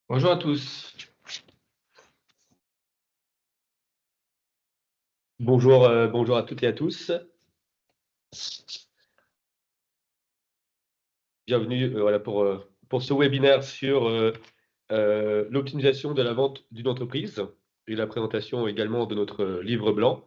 Bonjour à tous. Bonjour à toutes et à tous. Bienvenue voilà, pour ce webinaire sur l'optimisation de la vente d'une entreprise et la présentation également de notre livre blanc.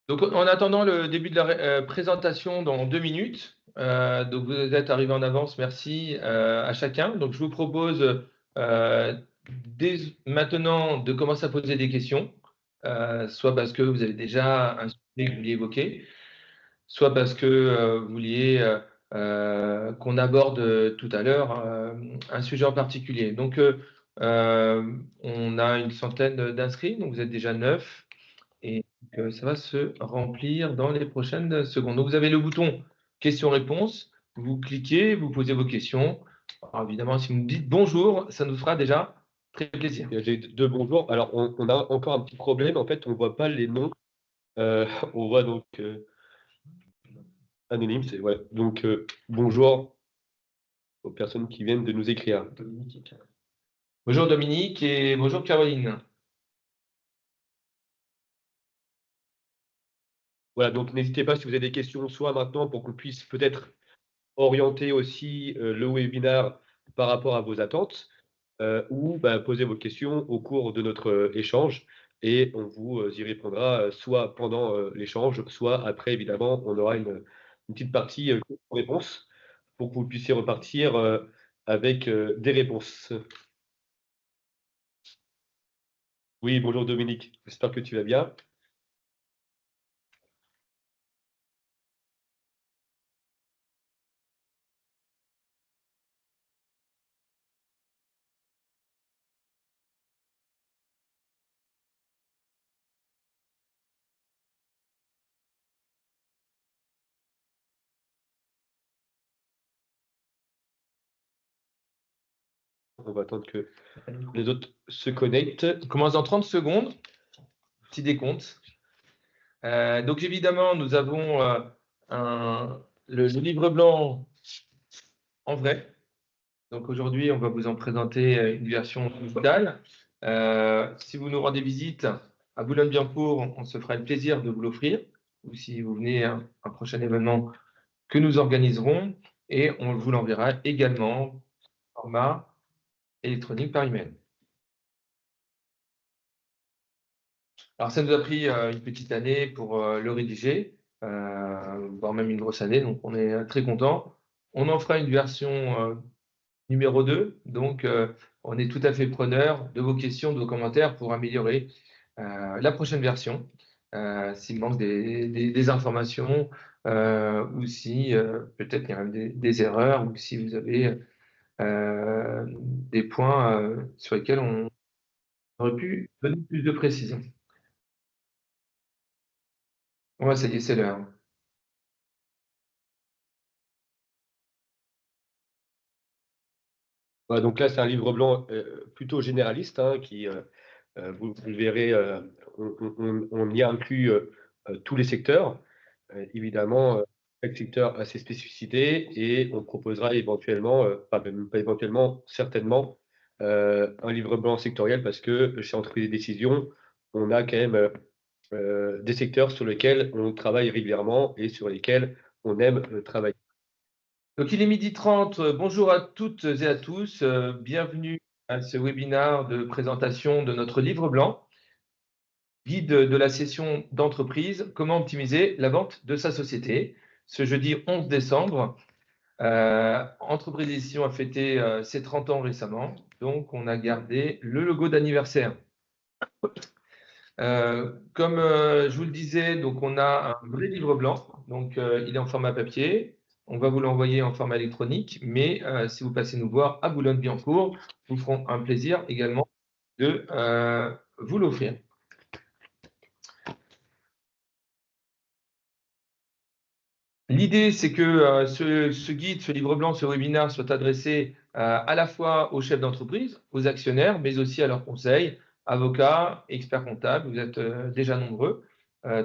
Donc, en attendant le début de la présentation dans 2 minutes, donc vous êtes arrivés en avance, merci à chacun. Donc, je vous propose dès maintenant de commencer à poser des questions, soit parce que vous avez déjà un sujet que vous vouliez évoquer, soit parce que vous vouliez qu'on aborde tout à l'heure un sujet en particulier. Donc, on a une centaine d'inscrits, donc vous êtes déjà 9. Et ça va se remplir dans les prochaines secondes. Donc, vous avez le bouton questions-réponses. Vous cliquez, vous posez vos questions. Alors, évidemment, si vous nous dites bonjour, ça nous fera déjà très plaisir. J'ai deux bonjours. Alors, on a encore un petit problème. En fait, on ne voit pas les noms. On voit donc anonyme. Ouais. Donc, bonjour aux personnes qui viennent de nous écrire. Bonjour Dominique et bonjour Caroline. Voilà, donc n'hésitez pas si vous avez des questions, soit maintenant pour qu'on puisse peut-être orienter aussi le webinaire par rapport à vos attentes, ou poser vos questions au cours de notre échange et on vous y répondra soit pendant l'échange, soit après, évidemment, on aura une petite partie réponse pour que vous puissiez repartir avec des réponses. Oui, bonjour Dominique, j'espère que tu vas bien. On va attendre que les autres se connectent. On commence dans 30 secondes. Petit décompte. Donc, évidemment, nous avons le livre blanc en vrai. Donc, aujourd'hui, on va vous en présenter une version digitale. Si vous nous rendez visite à Boulogne-Billancourt, on se fera le plaisir de vous l'offrir. Ou si vous venez à un prochain événement que nous organiserons, et on vous l'enverra également en format électronique par email. Alors, ça nous a pris une petite année pour le rédiger, voire même une grosse année, donc on est très content. On en fera une version numéro 2, donc on est tout à fait preneur de vos questions, de vos commentaires pour améliorer la prochaine version. S'il manque des informations ou si peut-être il y a même des erreurs ou si vous avez des points sur lesquels on aurait pu donner plus de précision. Ouais, ça y est, c'est l'heure. Voilà, donc là, c'est un livre blanc plutôt généraliste, hein, qui, vous le verrez, on y inclut tous les secteurs. Évidemment, chaque secteur a ses spécificités et on proposera éventuellement, même pas éventuellement, certainement, un livre blanc sectoriel parce que chez Entreprises et Décisions, on a quand même des secteurs sur lesquels on travaille régulièrement et sur lesquels on aime travailler. Donc, il est 12h30. Bonjour à toutes et à tous. Bienvenue à ce webinaire de présentation de notre livre blanc, guide de la session d'entreprise, comment optimiser la vente de sa société. Ce jeudi 11 décembre, Entreprise Décision a fêté ses 30 ans récemment, donc on a gardé le logo d'anniversaire. Comme je vous le disais, donc on a un vrai livre blanc, donc il est en format papier. On va vous l'envoyer en format électronique, mais si vous passez nous voir à Boulogne-Billancourt, nous ferons un plaisir également de vous l'offrir. L'idée, c'est que ce guide, ce livre blanc, ce webinaire soit adressé à la fois aux chefs d'entreprise, aux actionnaires, mais aussi à leurs conseils, avocats, experts comptables. Vous êtes déjà nombreux,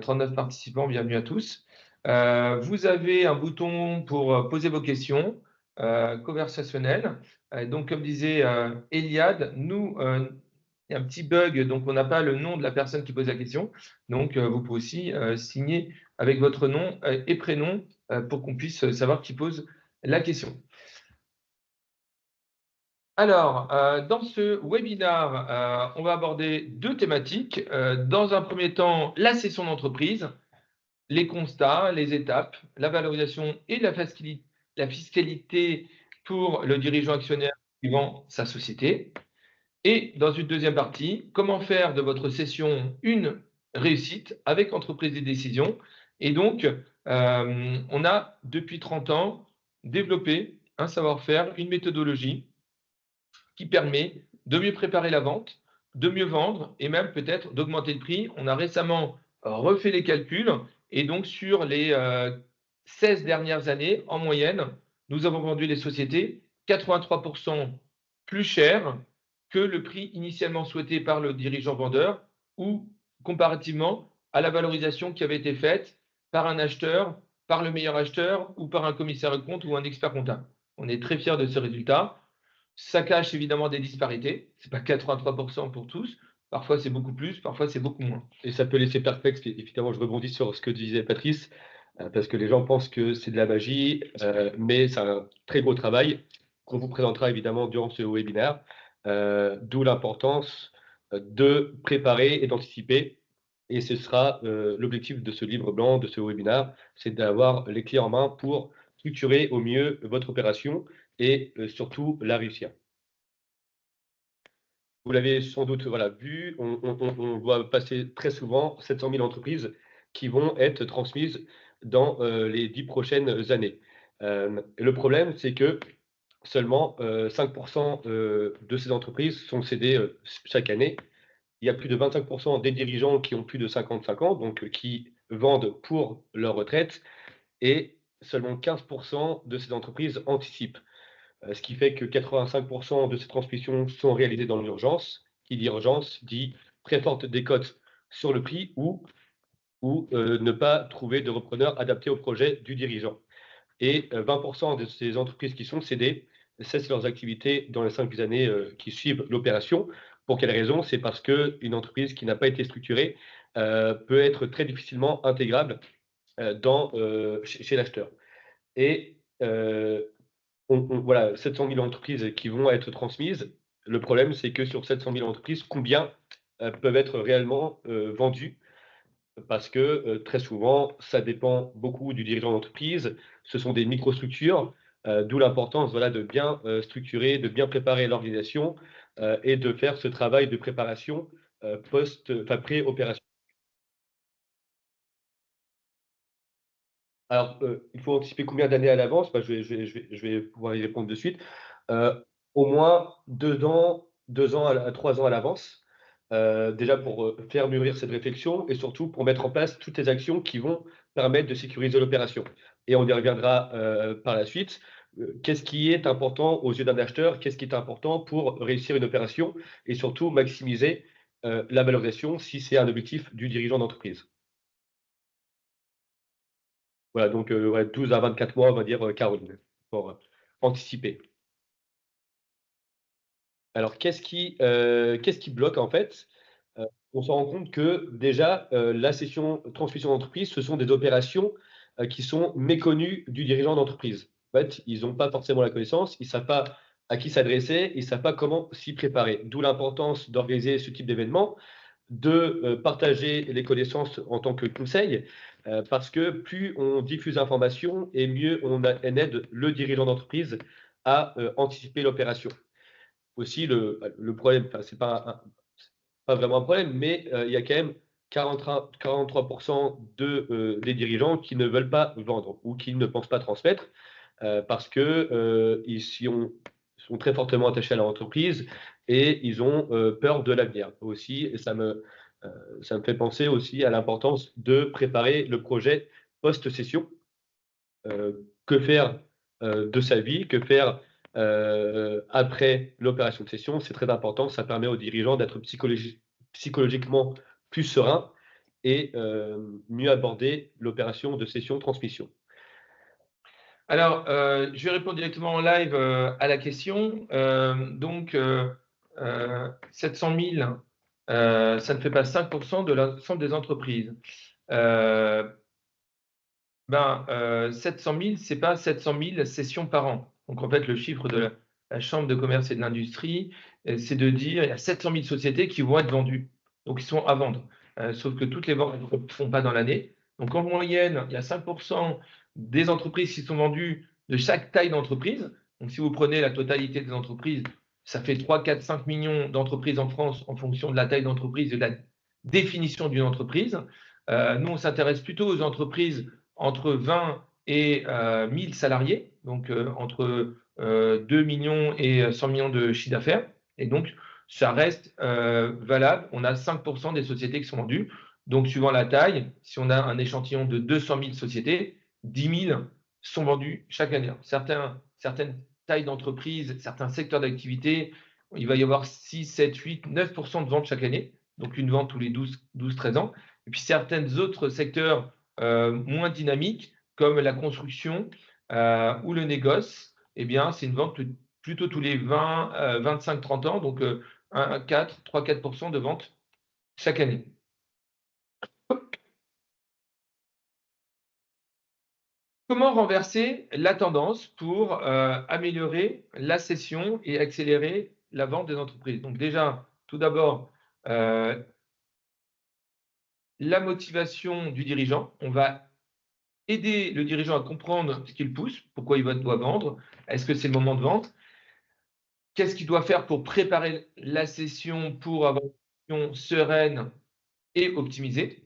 39 participants, bienvenue à tous. Vous avez un bouton pour poser vos questions. conversationnel. Donc, comme disait Eliade, nous, il y a un petit bug, donc on n'a pas le nom de la personne qui pose la question. Donc, vous pouvez aussi signer avec votre nom et prénom pour qu'on puisse savoir qui pose la question. Alors, dans ce webinaire, on va aborder deux thématiques. Dans un premier temps, la session d'entreprise, les constats, les étapes, la valorisation et la fiscalité pour le dirigeant actionnaire suivant sa société. Et dans une deuxième partie, comment faire de votre session une réussite avec entreprise et décision. Et donc, on a depuis 30 ans développé un savoir-faire, une méthodologie qui permet de mieux préparer la vente, de mieux vendre et même peut-être d'augmenter le prix. On a récemment refait les calculs et donc sur les 16 dernières années, en moyenne, nous avons vendu les sociétés 83% plus cher que le prix initialement souhaité par le dirigeant vendeur ou comparativement à la valorisation qui avait été faite par un acheteur, par le meilleur acheteur ou par un commissaire de compte ou un expert comptable. On est très fiers de ce résultat. Ça cache évidemment des disparités. Ce n'est pas 83% pour tous. Parfois, c'est beaucoup plus, parfois, c'est beaucoup moins. Et ça peut laisser perplexe. Évidemment, je rebondis sur ce que disait Patrice, parce que les gens pensent que c'est de la magie, mais c'est un très gros travail qu'on vous présentera évidemment durant ce webinaire, d'où l'importance de préparer et d'anticiper. Et ce sera l'objectif de ce livre blanc, de ce webinaire, c'est d'avoir les clés en main pour structurer au mieux votre opération et surtout la réussir. Vous l'avez sans doute vu, on voit passer très souvent 700 000 entreprises qui vont être transmises dans les 10 prochaines années. Le problème, c'est que seulement 5% de ces entreprises sont cédées chaque année. Il y a plus de 25% des dirigeants qui ont plus de 55 ans, donc qui vendent pour leur retraite, et seulement 15% de ces entreprises anticipent. Ce qui fait que 85% de ces transmissions sont réalisées dans l'urgence. Qui dit urgence dit très forte décote sur le prix ou ne pas trouver de repreneur adapté au projet du dirigeant. Et 20% de ces entreprises qui sont cédées cessent leurs activités dans les 5 années qui suivent l'opération. Pour quelle raison? C'est parce qu'une entreprise qui n'a pas été structurée peut être très difficilement intégrable chez l'acheteur. Et voilà, 700 000 entreprises qui vont être transmises. Le problème, c'est que sur 700 000 entreprises, combien peuvent être réellement vendues? Parce que très souvent, ça dépend beaucoup du dirigeant d'entreprise. Ce sont des microstructures, d'où l'importance de bien structurer, de bien préparer l'organisation et de faire ce travail de préparation pré-opération. Alors, il faut anticiper combien d'années à l'avance? Je vais pouvoir y répondre de suite. Au moins 2 ans, 2 ans à 3 ans à l'avance, déjà pour faire mûrir cette réflexion et surtout pour mettre en place toutes les actions qui vont permettre de sécuriser l'opération. Et on y reviendra par la suite. Qu'est-ce qui est important aux yeux d'un acheteur? Qu'est-ce qui est important pour réussir une opération et surtout maximiser la valorisation si c'est un objectif du dirigeant d'entreprise? Voilà, donc 12 à 24 mois, on va dire, Caroline, pour anticiper. Alors qu'est-ce qui bloque en fait? On se rend compte que déjà, la transmission d'entreprise, ce sont des opérations, qui sont méconnues du dirigeant d'entreprise. En fait, ils n'ont pas forcément la connaissance, ils ne savent pas à qui s'adresser, ils ne savent pas comment s'y préparer. D'où l'importance d'organiser ce type d'événement, de partager les connaissances en tant que conseil, parce que plus on diffuse l'information et mieux on aide le dirigeant d'entreprise à anticiper l'opération. Aussi, le problème, enfin, c'est pas vraiment un problème, mais il y a quand même 43% des dirigeants qui ne veulent pas vendre ou qui ne pensent pas transmettre parce qu'ils sont très fortement attachés à leur entreprise et ils ont peur de l'avenir aussi. Et ça me fait penser aussi à l'importance de préparer le projet post-session. Que faire de sa vie, que faire après l'opération de session, c'est très important. Ça permet aux dirigeants d'être psychologiquement plus sereins et mieux aborder l'opération de session-transmission. Alors, je vais répondre directement en live à la question. 700 000, ça ne fait pas 5% de l'ensemble des entreprises. 700 000, ce n'est pas 700 000 sessions par an. Donc, en fait, le chiffre de la Chambre de commerce et de l'industrie, c'est de dire il y a 700 000 sociétés qui vont être vendues. Donc, ils sont à vendre. Sauf que toutes les ventes ne se font pas dans l'année. Donc, en moyenne, il y a 5% des entreprises qui sont vendues de chaque taille d'entreprise. Donc, si vous prenez la totalité des entreprises, ça fait 3, 4, 5 millions d'entreprises en France en fonction de la taille d'entreprise et de la définition d'une entreprise. Nous, on s'intéresse plutôt aux entreprises entre 20 et 1000 salariés, donc entre 2 millions et 100 millions de chiffre d'affaires. Et donc, ça reste valable. On a 5% des sociétés qui sont vendues. Donc, suivant la taille, si on a un échantillon de 200 000 sociétés, 10 000 sont vendues chaque année. Certaines tailles d'entreprise, certains secteurs d'activité, il va y avoir 6, 7, 8, 9% de ventes chaque année. Donc, une vente tous les 12, 13 ans. Et puis, certains autres secteurs moins dynamiques, comme la construction ou le négoce, eh bien, c'est une vente plutôt tous les 20, 25, 30 ans, donc 3-4% de vente chaque année. Comment renverser la tendance pour améliorer la cession et accélérer la vente des entreprises? Donc déjà, tout d'abord, la motivation du dirigeant. On va aider le dirigeant à comprendre ce qu'il pousse, pourquoi il doit vendre, est-ce que c'est le moment de vente, qu'est-ce qu'il doit faire pour préparer la session pour avoir une session sereine et optimisée.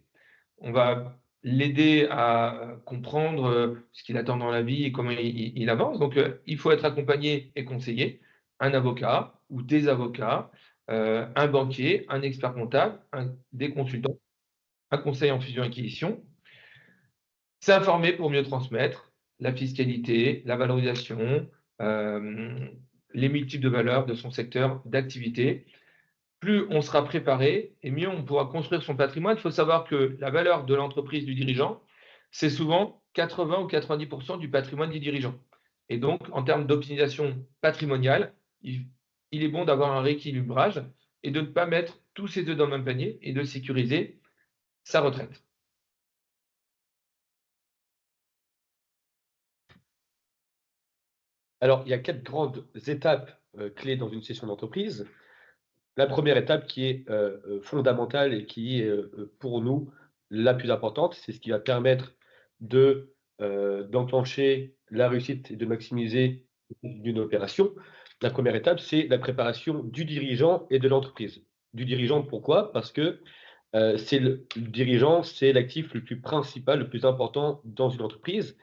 On va l'aider à comprendre ce qu'il attend dans la vie et comment il avance. Donc, il faut être accompagné et conseillé, un avocat ou des avocats, un banquier, un expert comptable, des consultants, un conseil en fusion-acquisition. S'informer pour mieux transmettre la fiscalité, la valorisation, les multiples de valeurs de son secteur d'activité. Plus on sera préparé et mieux on pourra construire son patrimoine. Il faut savoir que la valeur de l'entreprise du dirigeant, c'est souvent 80 ou 90% du patrimoine du dirigeant. Et donc, en termes d'optimisation patrimoniale, il est bon d'avoir un rééquilibrage et de ne pas mettre tous ses œufs dans le même panier et de sécuriser sa retraite. Alors, il y a 4 grandes étapes clés dans une session d'entreprise. La première étape qui est fondamentale et qui est pour nous la plus importante, c'est ce qui va permettre d'enclencher la réussite et de maximiser d'une opération. La première étape, c'est la préparation du dirigeant et de l'entreprise. Du dirigeant, pourquoi? Parce que le dirigeant, c'est l'actif le plus principal, le plus important dans une entreprise.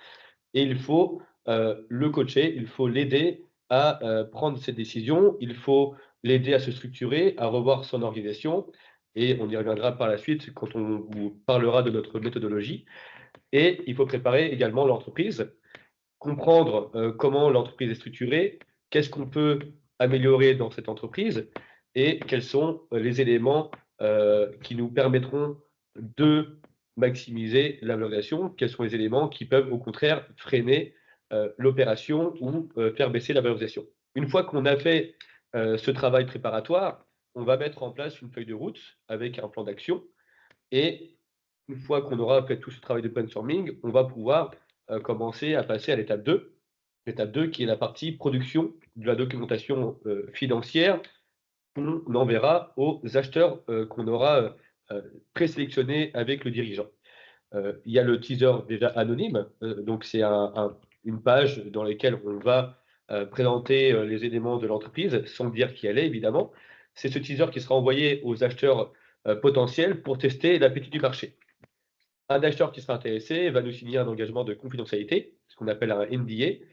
Et il faut le coacher, il faut l'aider à prendre ses décisions, il faut l'aider à se structurer, à revoir son organisation, et on y reviendra par la suite quand on vous parlera de notre méthodologie. Et il faut préparer également l'entreprise, comprendre comment l'entreprise est structurée, qu'est-ce qu'on peut améliorer dans cette entreprise, et quels sont les éléments qui nous permettront de maximiser la valorisation, quels sont les éléments qui peuvent au contraire freiner l'opération ou faire baisser la valorisation. Une fois qu'on a fait ce travail préparatoire, on va mettre en place une feuille de route avec un plan d'action. Et une fois qu'on aura fait tout ce travail de brainstorming, on va pouvoir commencer à passer à l'étape 2. L'étape 2 qui est la partie production de la documentation financière qu'on enverra aux acheteurs qu'on aura présélectionnés avec le dirigeant. Il y a le teaser déjà anonyme, donc c'est une page dans laquelle on va présenter les éléments de l'entreprise sans dire qui elle est, évidemment. C'est ce teaser qui sera envoyé aux acheteurs potentiels pour tester l'appétit du marché. Un acheteur qui sera intéressé va nous signer un engagement de confidentialité, ce qu'on appelle un NDA,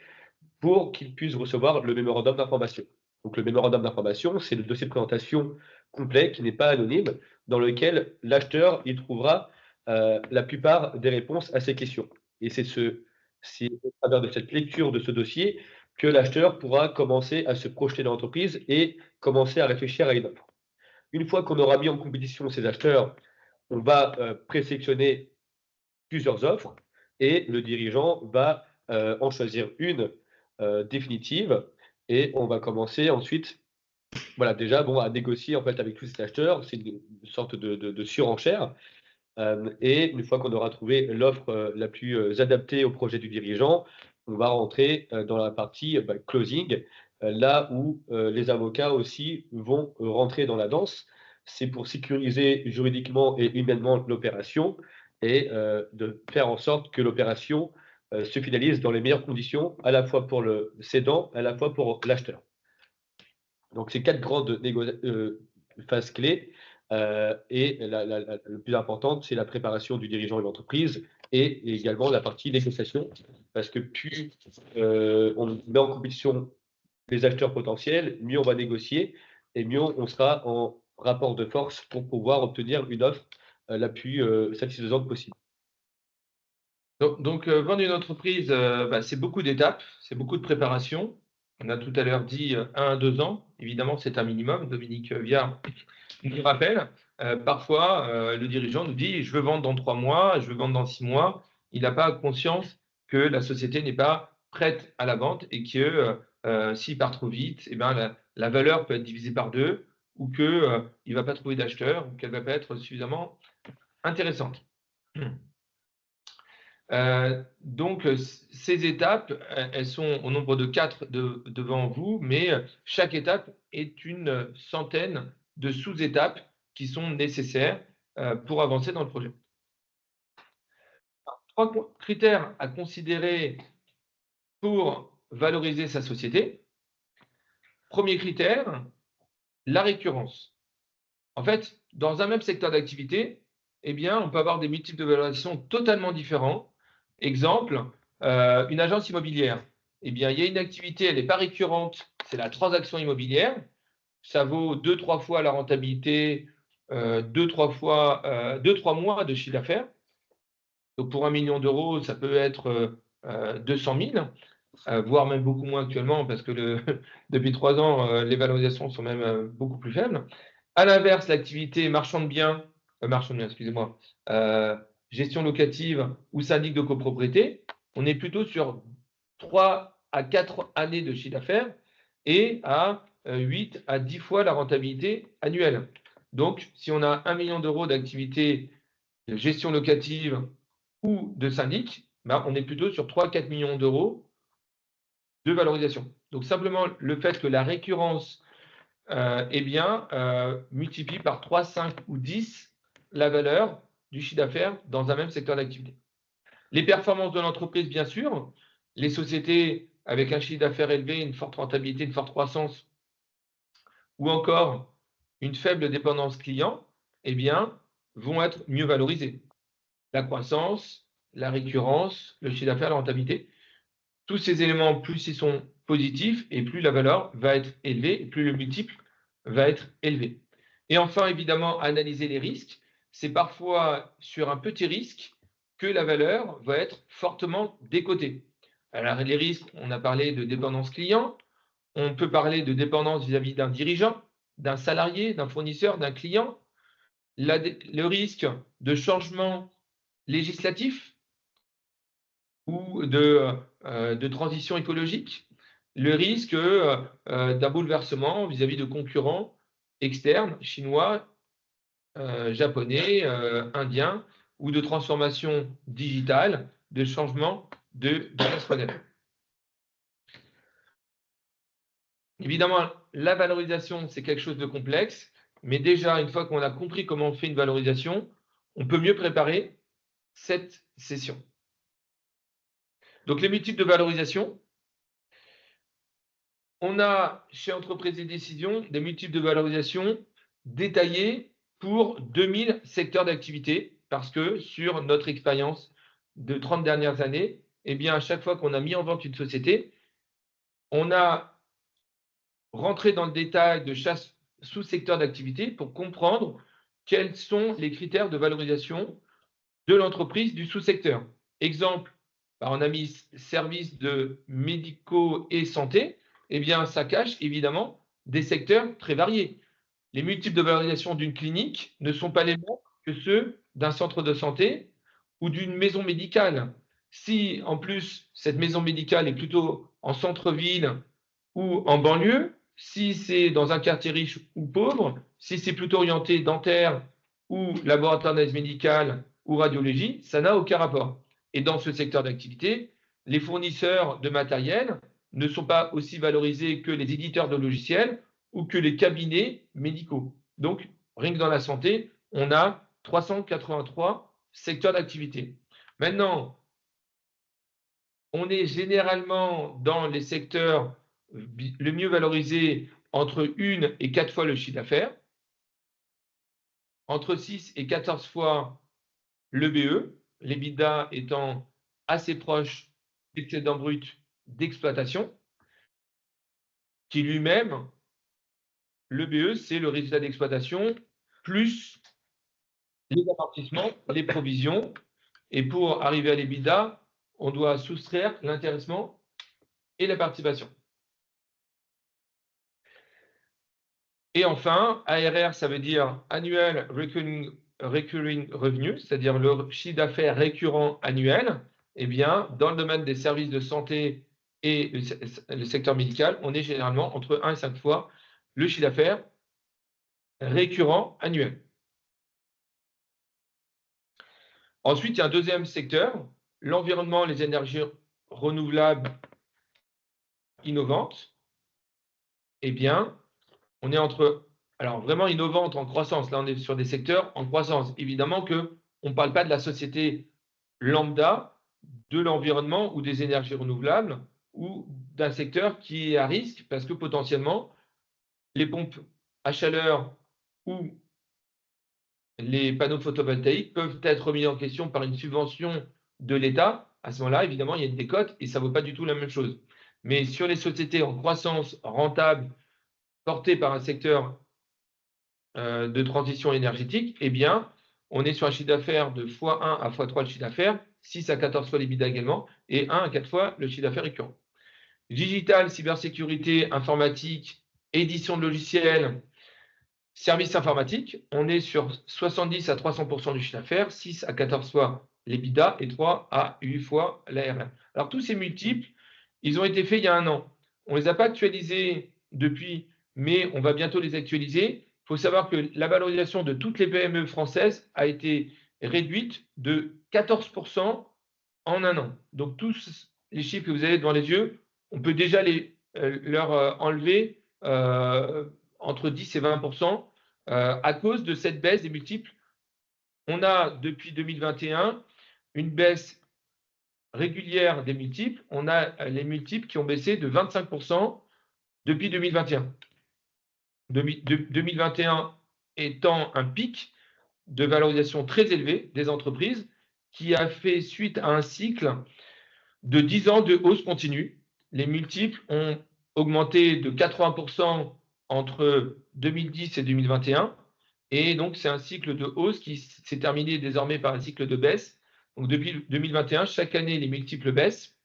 pour qu'il puisse recevoir le mémorandum d'information. Donc le mémorandum d'information, c'est le dossier de présentation complet qui n'est pas anonyme, dans lequel l'acheteur y trouvera la plupart des réponses à ses questions. Et c'est au travers de cette lecture de ce dossier que l'acheteur pourra commencer à se projeter dans l'entreprise et commencer à réfléchir à une offre. Une fois qu'on aura mis en compétition ces acheteurs, on va présélectionner plusieurs offres et le dirigeant va en choisir une définitive et on va commencer ensuite, voilà, déjà bon, à négocier en fait avec tous ces acheteurs. C'est une sorte de surenchère. Et une fois qu'on aura trouvé l'offre la plus adaptée au projet du dirigeant, on va rentrer dans la partie closing, là où les avocats aussi vont rentrer dans la danse. C'est pour sécuriser juridiquement et humainement l'opération et de faire en sorte que l'opération se finalise dans les meilleures conditions, à la fois pour le cédant, à la fois pour l'acheteur. Donc, ces 4 grandes phases clés. Et le plus importante, c'est la préparation du dirigeant et de l'entreprise et également la partie négociation. Parce que plus on met en compétition les acheteurs potentiels, mieux on va négocier et mieux on sera en rapport de force pour pouvoir obtenir une offre la plus satisfaisante possible. Donc, vendre une entreprise, c'est beaucoup d'étapes, c'est beaucoup de préparation. On a tout à l'heure dit 1 à 2 ans. Évidemment, c'est un minimum. Dominique Viard nous rappelle. Parfois, le dirigeant nous dit « je veux vendre dans 3 mois, je veux vendre dans 6 mois ». Il n'a pas conscience que la société n'est pas prête à la vente et que s'il part trop vite, eh ben, la valeur peut être divisée par 2 ou qu'il ne va pas trouver d'acheteur ou qu'elle ne va pas être suffisamment intéressante. Donc, ces étapes, elles sont au nombre de 4 devant vous, mais chaque étape est une centaine de sous-étapes qui sont nécessaires pour avancer dans le projet. 3 critères à considérer pour valoriser sa société. Premier critère, la récurrence. En fait, dans un même secteur d'activité, eh bien, on peut avoir des multiples de valorisation totalement différents. Exemple, une agence immobilière. Eh bien, il y a une activité, elle n'est pas récurrente, c'est la transaction immobilière. Ça vaut 2-3 fois la rentabilité, 2-3 mois de chiffre d'affaires. Donc, pour 1 million d'euros, ça peut être 200 000, voire même beaucoup moins actuellement, parce que depuis 3 ans, les valorisations sont même beaucoup plus faibles. À l'inverse, l'activité marchand de biens, excusez-moi, gestion locative ou syndic de copropriété, on est plutôt sur 3 à 4 années de chiffre d'affaires et à 8 à 10 fois la rentabilité annuelle. Donc, si on a 1 million d'euros d'activité de gestion locative ou de syndic, on est plutôt sur 3-4 millions d'euros de valorisation. Donc, simplement, le fait que la récurrence multiplie par 3, 5 ou 10 la valeur du chiffre d'affaires dans un même secteur d'activité. Les performances de l'entreprise, bien sûr, les sociétés avec un chiffre d'affaires élevé, une forte rentabilité, une forte croissance, ou encore une faible dépendance client, vont être mieux valorisées. La croissance, la récurrence, le chiffre d'affaires, la rentabilité, tous ces éléments, plus ils sont positifs et plus la valeur va être élevée, et plus le multiple va être élevé. Et enfin, évidemment, analyser les risques. C'est parfois sur un petit risque que la valeur va être fortement décotée. Alors, les risques, on a parlé de dépendance client, on peut parler de dépendance vis-à-vis d'un dirigeant, d'un salarié, d'un fournisseur, d'un client, le risque de changement législatif ou de transition écologique, le risque d'un bouleversement vis-à-vis de concurrents externes, chinois, japonais, indiens, ou de transformation digitale, de changement de business model. Évidemment, la valorisation, c'est quelque chose de complexe, mais déjà, une fois qu'on a compris comment on fait une valorisation, on peut mieux préparer cette session. Donc, les multiples de valorisation. On a chez Entreprises et Décisions des multiples de valorisation détaillés pour 2000 secteurs d'activité, parce que sur notre expérience de 30 dernières années, à chaque fois qu'on a mis en vente une société, on a rentré dans le détail de chaque sous-secteur d'activité pour comprendre quels sont les critères de valorisation de l'entreprise du sous-secteur. Exemple, on a mis services de médicaux et santé, ça cache évidemment des secteurs très variés. Les multiples de valorisation d'une clinique ne sont pas les mêmes que ceux d'un centre de santé ou d'une maison médicale. Si en plus cette maison médicale est plutôt en centre-ville ou en banlieue, si c'est dans un quartier riche ou pauvre, si c'est plutôt orienté dentaire ou laboratoire d'analyse médicale ou radiologie, ça n'a aucun rapport. Et dans ce secteur d'activité, les fournisseurs de matériel ne sont pas aussi valorisés que les éditeurs de logiciels ou que les cabinets médicaux. Donc, rien que dans la santé, on a 383 secteurs d'activité. Maintenant, on est généralement dans les secteurs le mieux valorisés entre 1 et 4 fois le chiffre d'affaires, entre 6 et 14 fois le BE, l'EBITDA étant assez proche d'excédent brut d'exploitation, qui lui-même, le BE, c'est le résultat d'exploitation plus les amortissements, les provisions. Et pour arriver à l'EBITDA, on doit soustraire l'intéressement et la participation. Et enfin, ARR, ça veut dire Annual Recurring Revenue, c'est-à-dire le chiffre d'affaires récurrent annuel. Eh bien, dans le domaine des services de santé et le secteur médical, on est généralement entre 1 et 5 fois le chiffre d'affaires récurrent annuel. Ensuite, il y a un deuxième secteur, l'environnement, les énergies renouvelables innovantes. Eh bien, on est entre, alors vraiment innovantes en croissance. Là, on est sur des secteurs en croissance. Évidemment qu'on ne parle pas de la société lambda, de l'environnement ou des énergies renouvelables ou d'un secteur qui est à risque parce que potentiellement, les pompes à chaleur ou les panneaux photovoltaïques peuvent être remis en question par une subvention de l'État. À ce moment-là, évidemment, il y a une décote et ça ne vaut pas du tout la même chose. Mais sur les sociétés en croissance rentable, portées par un secteur de transition énergétique, eh bien, on est sur un chiffre d'affaires de x1 à x3 le chiffre d'affaires, 6 à 14 fois l'EBITDA également, et 1 à 4 fois le chiffre d'affaires récurrent. Digital, cybersécurité, informatique, édition de logiciels, services informatiques, on est sur 70 à 300% du chiffre d'affaires, 6 à 14 fois l'EBITDA et 3 à 8 fois l'ARR. Alors, tous ces multiples, ils ont été faits il y a 1 an. On ne les a pas actualisés depuis, mais on va bientôt les actualiser. Il faut savoir que la valorisation de toutes les PME françaises a été réduite de 14% en 1 an. Donc, tous les chiffres que vous avez devant les yeux, on peut déjà leur enlever entre 10 et 20% à cause de cette baisse des multiples. On a, depuis 2021, une baisse régulière des multiples. On a les multiples qui ont baissé de 25% depuis 2021. 2021 étant un pic de valorisation très élevé des entreprises qui a fait suite à un cycle de 10 ans de hausse continue. Les multiples ont augmenté de 80% entre 2010 et 2021. Et donc, c'est un cycle de hausse qui s'est terminé désormais par un cycle de baisse. Donc, depuis 2021, chaque année, les multiples baissent.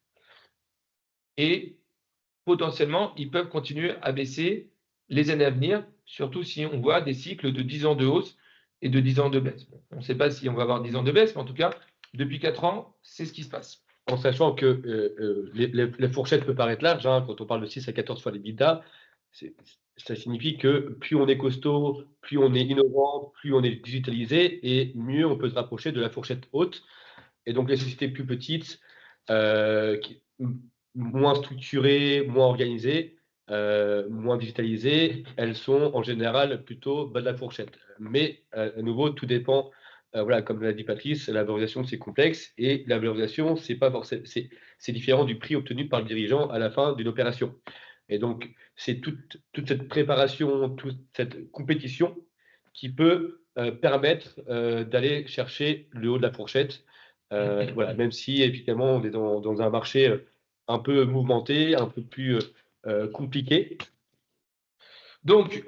Et potentiellement, ils peuvent continuer à baisser les années à venir, surtout si on voit des cycles de 10 ans de hausse et de 10 ans de baisse. On ne sait pas si on va avoir 10 ans de baisse, mais en tout cas, depuis 4 ans, c'est ce qui se passe. En sachant que les fourchettes peuvent paraître larges, hein, quand on parle de 6 à 14 fois l'EBITDA, ça signifie que plus on est costaud, plus on est innovant, plus on est digitalisé, et mieux on peut se rapprocher de la fourchette haute. Et donc les sociétés plus petites, moins structurées, moins organisées, moins digitalisées, elles sont en général plutôt bas de la fourchette. Mais à nouveau, tout dépend. Voilà, comme l'a dit Patrice, la valorisation c'est complexe et la valorisation c'est différent du prix obtenu par le dirigeant à la fin d'une opération. Et donc c'est toute cette préparation, toute cette compétition qui peut permettre d'aller chercher le haut de la fourchette. Voilà, même si évidemment on est dans un marché un peu mouvementé, un peu plus compliqué. Donc,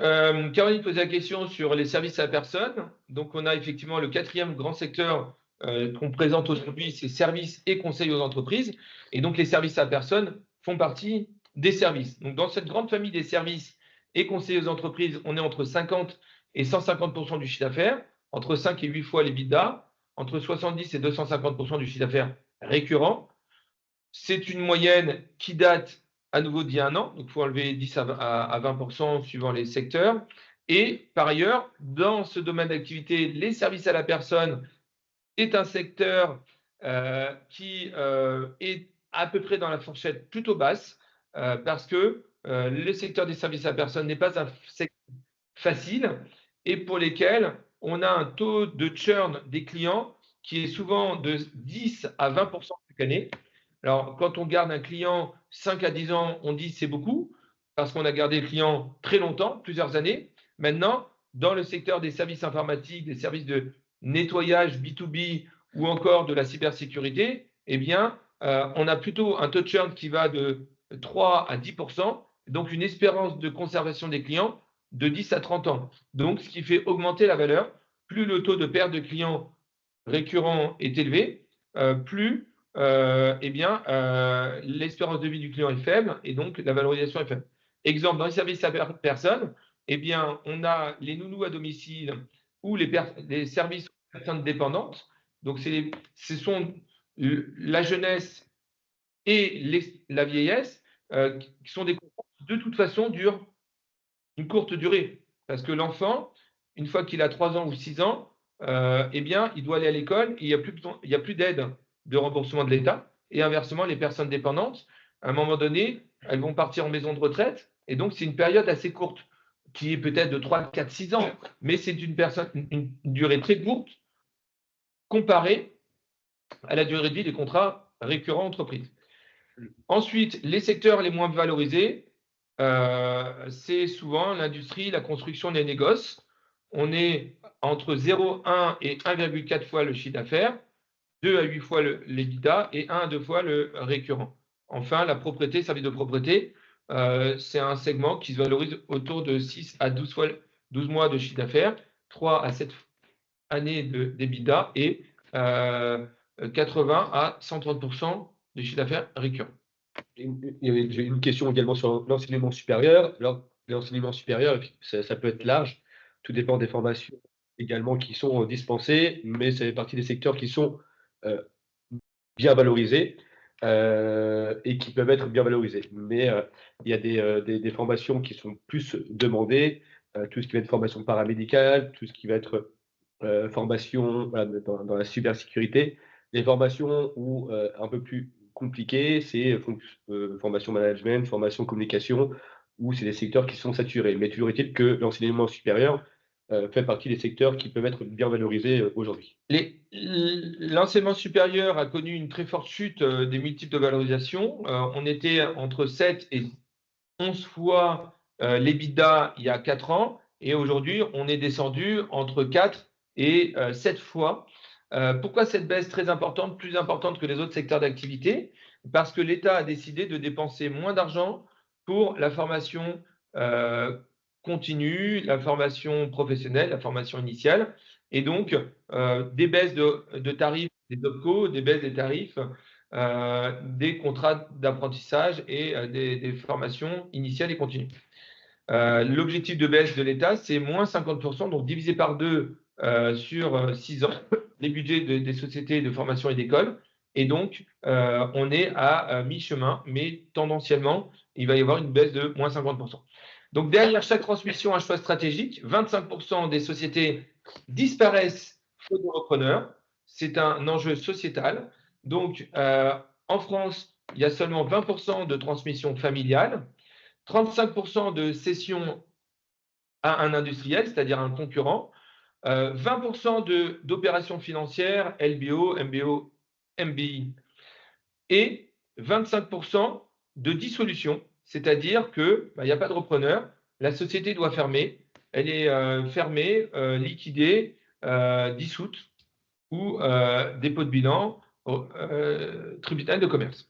Caroline posait la question sur les services à la personne. Donc, on a effectivement le 4e grand secteur qu'on présente aujourd'hui, c'est services et conseils aux entreprises. Et donc, les services à la personne font partie des services. Donc, dans cette grande famille des services et conseils aux entreprises, on est entre 50 et 150% du chiffre d'affaires, entre 5 et 8 fois les l'EBITDA, entre 70 et 250% du chiffre d'affaires récurrent. C'est une moyenne qui date à nouveau d'il y a un an, donc il faut enlever 10 à 20% suivant les secteurs. Et par ailleurs, dans ce domaine d'activité, les services à la personne est un secteur qui est à peu près dans la fourchette plutôt basse, parce que le secteur des services à la personne n'est pas un secteur facile et pour lesquels on a un taux de churn des clients qui est souvent de 10 à 20% chaque année. Alors, quand on garde un client 5 à 10 ans, on dit c'est beaucoup, parce qu'on a gardé le client très longtemps, plusieurs années. Maintenant, dans le secteur des services informatiques, des services de nettoyage B2B ou encore de la cybersécurité, eh bien, on a plutôt un taux de churn qui va de 3 à 10%, donc une espérance de conservation des clients de 10 à 30 ans. Donc, ce qui fait augmenter la valeur. Plus le taux de perte de clients récurrents est élevé, plus l'espérance de vie du client est faible et donc la valorisation est faible. Exemple, dans les services à personne, on a les nounous à domicile ou les services aux personnes dépendantes. Donc, ce sont la jeunesse et la vieillesse qui sont des contrats qui, de toute façon, durent une courte durée. Parce que l'enfant, une fois qu'il a 3 ans ou 6 ans, il doit aller à l'école et il n'y a plus d'aide de remboursement de l'État. Et inversement, les personnes dépendantes, à un moment donné, elles vont partir en maison de retraite. Et donc, c'est une période assez courte, qui est peut-être de 3, 4, 6 ans. Mais c'est une durée très courte comparée à la durée de vie des contrats récurrents entreprises. Ensuite, les secteurs les moins valorisés, c'est souvent l'industrie, la construction, les négoces. On est entre 0,1 et 1,4 fois le chiffre d'affaires, 2 à 8 fois l'EBITDA et 1 à 2 fois le récurrent. Enfin, la propriété, service de propriété, c'est un segment qui se valorise autour de 6 à 12 mois de chiffre d'affaires, 3 à 7 années d'EBITDA et 80 à 130% de chiffre d'affaires récurrent. J'ai une question également sur l'enseignement supérieur. Alors, l'enseignement supérieur, ça peut être large. Tout dépend des formations également qui sont dispensées, mais ça fait partie des secteurs qui sont bien valorisés et qui peuvent être bien valorisés. Mais il y a des formations qui sont plus demandées, tout ce qui va être formation paramédicale, tout ce qui va être formation dans la cybersécurité, des formations où un peu plus compliquées, c'est formation management, formation communication, où c'est des secteurs qui sont saturés. Mais toujours est-il que l'enseignement supérieur fait partie des secteurs qui peuvent être bien valorisés aujourd'hui. L'enseignement supérieur a connu une très forte chute des multiples de valorisation. On était entre 7 et 11 fois l'EBITDA il y a 4 ans et aujourd'hui, on est descendu entre 4 et 7 fois. Pourquoi cette baisse très importante, plus importante que les autres secteurs d'activité? Parce que l'État a décidé de dépenser moins d'argent pour la formation continue, la formation professionnelle, la formation initiale. Et donc, des baisses de tarifs des OPCO, des baisses des tarifs des contrats d'apprentissage et des formations initiales et continues. L'objectif de baisse de l'État, c'est moins 50%, donc divisé par 2 sur 6 ans, les budgets des sociétés de formation et d'école. Et donc, on est à mi-chemin, mais tendanciellement, il va y avoir une baisse de moins 50%. Donc, derrière chaque transmission à choix stratégique, 25% des sociétés disparaissent faute de repreneurs. C'est un enjeu sociétal. Donc, en France, il y a seulement 20% de transmission familiale, 35% de cession à un industriel, c'est-à-dire un concurrent, 20% d'opérations financières, LBO, MBO, MBI, et 25% de dissolution, c'est-à-dire qu'il n'y a pas de repreneur, la société doit fermer, elle est fermée, liquidée, dissoute ou dépôt de bilan au tribunal de commerce.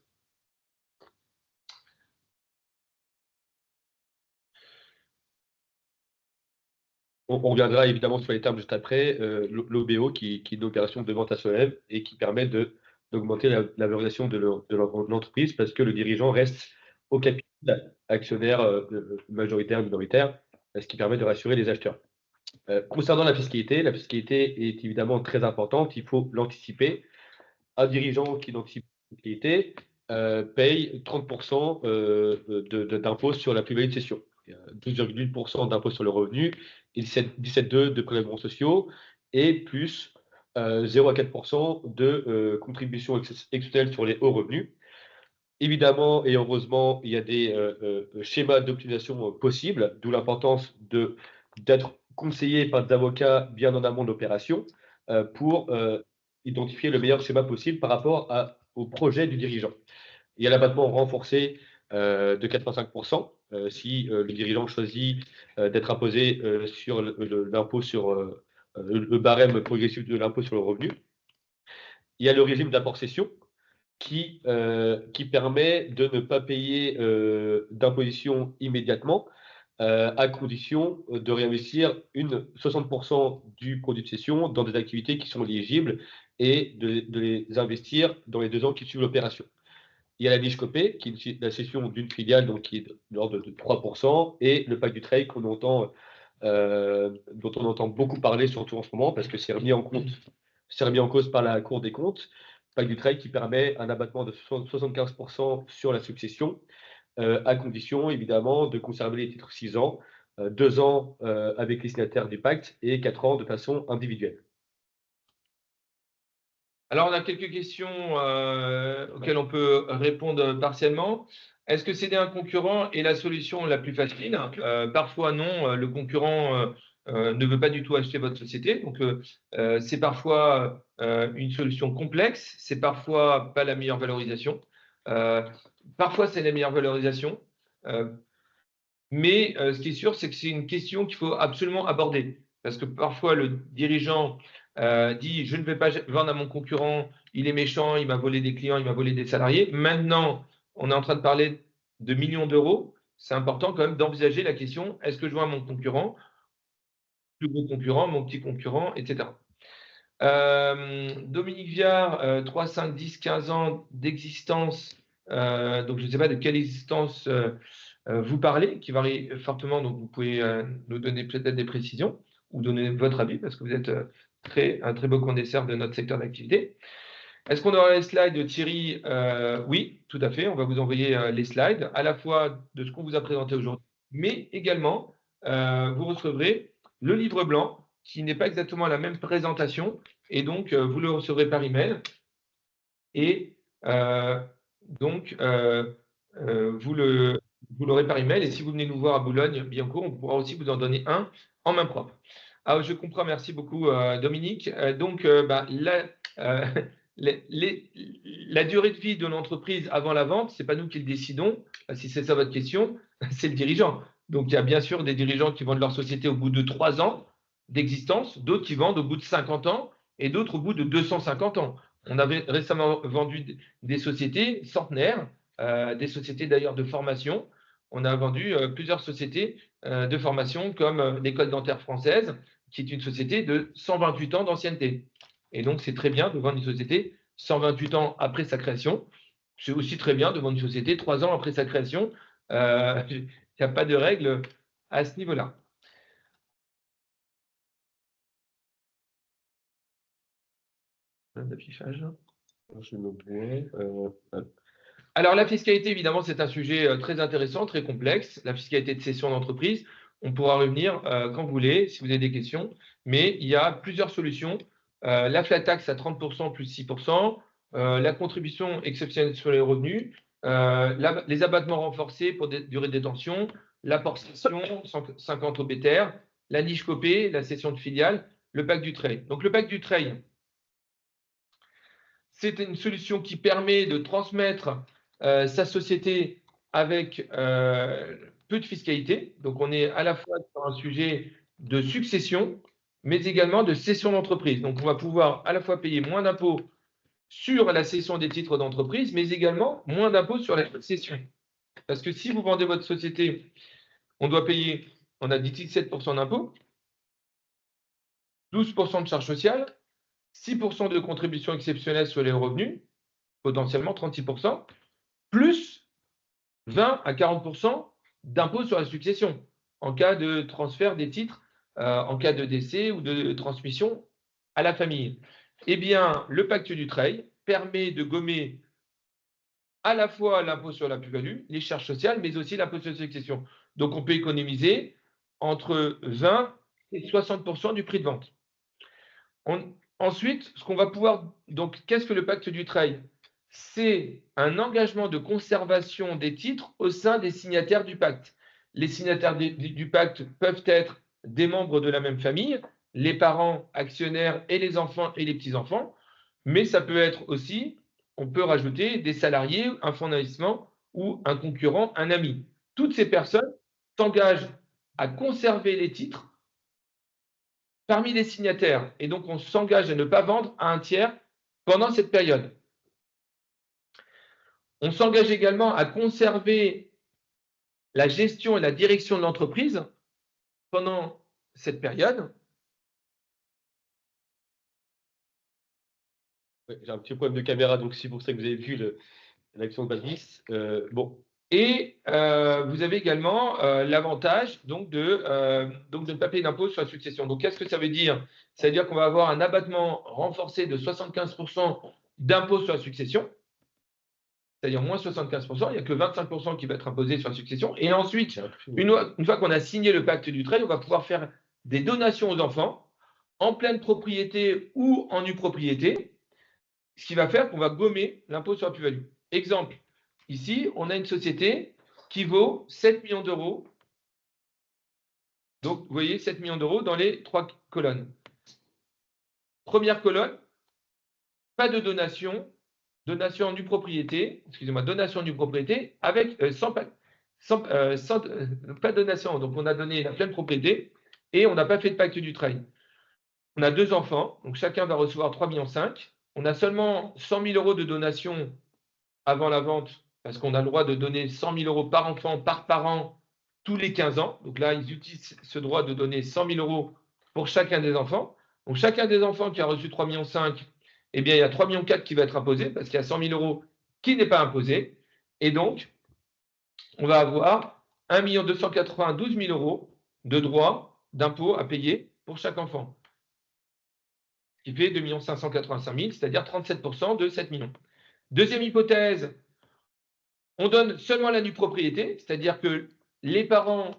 On reviendra évidemment sur les termes juste après. L'OBO, qui est une opération de vente à soi-même et qui permet d'augmenter la valorisation de l'entreprise parce que le dirigeant reste au capital, actionnaire majoritaire, minoritaire, ce qui permet de rassurer les acheteurs. Concernant la fiscalité est évidemment très importante, il faut l'anticiper. Un dirigeant qui n'anticipe pas la fiscalité paye 30% d'impôt sur la plus-value de cession, 12,8% d'impôt sur le revenu et 17,2% de prélèvements sociaux et plus 0 à 4% de contribution exceptionnelle sur les hauts revenus. Évidemment et heureusement, il y a des schémas d'optimisation possibles, d'où l'importance d'être conseillé par des avocats bien en amont de l'opération pour identifier le meilleur schéma possible par rapport au projet du dirigeant. Il y a l'abattement renforcé de 85% si le dirigeant choisit d'être imposé sur l'impôt sur le barème progressif de l'impôt sur le revenu. Il y a le régime d'apport-cession qui permet de ne pas payer d'imposition immédiatement à condition de réinvestir 60% du produit de cession dans des activités qui sont éligibles et de les investir dans les 2 ans qui suivent l'opération. Il y a la niche copée, qui est la cession d'une filiale, donc qui est de l'ordre de 3%, et le pacte Dutreil dont on entend beaucoup parler, surtout en ce moment, parce que c'est remis en cause par la Cour des comptes. Pacte Dutreil qui permet un abattement de 75% sur la succession, à condition, évidemment, de conserver les titres 6 ans, 2 ans avec les signataires du pacte et 4 ans de façon individuelle. Alors, on a quelques questions auxquelles on peut répondre partiellement. Est-ce que céder un concurrent est la solution la plus facile? Parfois, non. Le concurrent ne veut pas du tout acheter votre société. Donc, c'est parfois une solution complexe. C'est parfois pas la meilleure valorisation. Parfois, c'est la meilleure valorisation. Mais ce qui est sûr, c'est que c'est une question qu'il faut absolument aborder. Parce que parfois, le dirigeant dit « je ne vais pas vendre à mon concurrent, il est méchant, il m'a volé des clients, il m'a volé des salariés ». Maintenant, on est en train de parler de millions d'euros. C'est important quand même d'envisager la question « est-ce que je vends à mon concurrent, plus gros concurrent, mon petit concurrent, etc. » Dominique Viard, 3, 5, 10, 15 ans d'existence. Donc, je ne sais pas de quelle existence vous parlez, qui varie fortement. Donc, vous pouvez nous donner peut-être des précisions ou donner votre avis parce que vous êtes un très beau connaisseur de notre secteur d'activité. Est-ce qu'on aura les slides de Thierry? Oui, tout à fait. On va vous envoyer les slides, à la fois de ce qu'on vous a présenté aujourd'hui, mais également, vous recevrez le livre blanc, qui n'est pas exactement la même présentation, et donc, vous le recevrez par email. Et donc, vous l'aurez par email. Et si vous venez nous voir à Boulogne-Billancourt, on pourra aussi vous en donner un en main propre. Alors, je comprends, merci beaucoup, Dominique. Donc, la durée de vie de l'entreprise avant la vente, ce n'est pas nous qui le décidons. Si c'est ça votre question, c'est le dirigeant. Donc, il y a bien sûr des dirigeants qui vendent leur société au bout de 3 ans d'existence, d'autres qui vendent au bout de 50 ans et d'autres au bout de 250 ans. On avait récemment vendu des sociétés centenaires, des sociétés d'ailleurs de formation. On a vendu plusieurs sociétés de formation comme l'École dentaire française, qui est une société de 128 ans d'ancienneté. Et donc, c'est très bien de vendre une société 128 ans après sa création. C'est aussi très bien de vendre une société 3 ans après sa création. Il n'y a pas de règle à ce niveau-là. D'affichage. Alors, la fiscalité, évidemment, c'est un sujet très intéressant, très complexe. La fiscalité de cession d'entreprise, on pourra revenir quand vous voulez, si vous avez des questions. Mais il y a plusieurs solutions. La flat tax à 30% plus 6%, la contribution exceptionnelle sur les revenus, les abattements renforcés pour des durées de détention, l'apport-cession, 50 obétaires, la niche copée, la cession de filiale, le pacte Dutreil. Donc, le pacte Dutreil, c'est une solution qui permet de transmettre sa société avec peu de fiscalité. Donc, on est à la fois sur un sujet de succession, mais également de cession d'entreprise. Donc, on va pouvoir à la fois payer moins d'impôts sur la cession des titres d'entreprise, mais également moins d'impôts sur la cession. Parce que si vous vendez votre société, on doit payer, on a dit 17% d'impôts, 12% de charges sociales, 6% de contribution exceptionnelle sur les revenus, potentiellement 36%, plus 20 à 40% d'impôts sur la succession en cas de transfert des titres, en cas de décès ou de transmission à la famille. Eh bien, le pacte Dutreil permet de gommer à la fois l'impôt sur la plus-value, les charges sociales, mais aussi l'impôt sur la succession. Donc, on peut économiser entre 20 et 60% du prix de vente. Ensuite, ce qu'on va pouvoir. Donc, qu'est-ce que le pacte du trail? C'est un engagement de conservation des titres au sein des signataires du pacte. Les signataires du pacte peuvent être des membres de la même famille, les parents, actionnaires et les enfants et les petits-enfants, mais ça peut être aussi, on peut rajouter des salariés, un fonds d'investissement ou un concurrent, un ami. Toutes ces personnes s'engagent à conserver les titres parmi les signataires. Et donc, on s'engage à ne pas vendre à un tiers pendant cette période. On s'engage également à conserver la gestion et la direction de l'entreprise pendant cette période. J'ai un petit problème de caméra, donc c'est pour ça que vous avez vu l'action de Patrice. Bon. Et vous avez également l'avantage donc de ne pas payer d'impôt sur la succession. Donc, qu'est-ce que ça veut dire? Ça veut dire qu'on va avoir un abattement renforcé de 75% d'impôt sur la succession, c'est-à-dire moins 75%, il n'y a que 25% qui va être imposé sur la succession. Et ensuite, une fois qu'on a signé le pacte du trail, on va pouvoir faire des donations aux enfants en pleine propriété ou en nue propriété, ce qui va faire qu'on va gommer l'impôt sur la plus-value. Exemple, ici, on a une société qui vaut 7 millions d'euros. Donc, vous voyez, 7 millions d'euros dans les 3 colonnes. Première colonne, pas de donation. Donation en nue propriété, excusez-moi, donation en nue propriété avec pas de donation. Donc, on a donné la pleine propriété et on n'a pas fait de pacte du trail. On a 2 enfants, donc chacun va recevoir 3,5 millions. On a seulement 100 000 euros de donation avant la vente parce qu'on a le droit de donner 100 000 euros par enfant, par parent, tous les 15 ans. Donc là, ils utilisent ce droit de donner 100 000 euros pour chacun des enfants. Donc, chacun des enfants qui a reçu 3,5 millions, eh bien, il y a 3,4 millions qui va être imposé parce qu'il y a 100 000 euros qui n'est pas imposé. Et donc, on va avoir 1 292 000 euros de droits d'impôt à payer pour chaque enfant, ce qui fait 2 585 000, c'est-à-dire 37% de 7 millions. Deuxième hypothèse, on donne seulement la nue propriété, c'est-à-dire que les parents,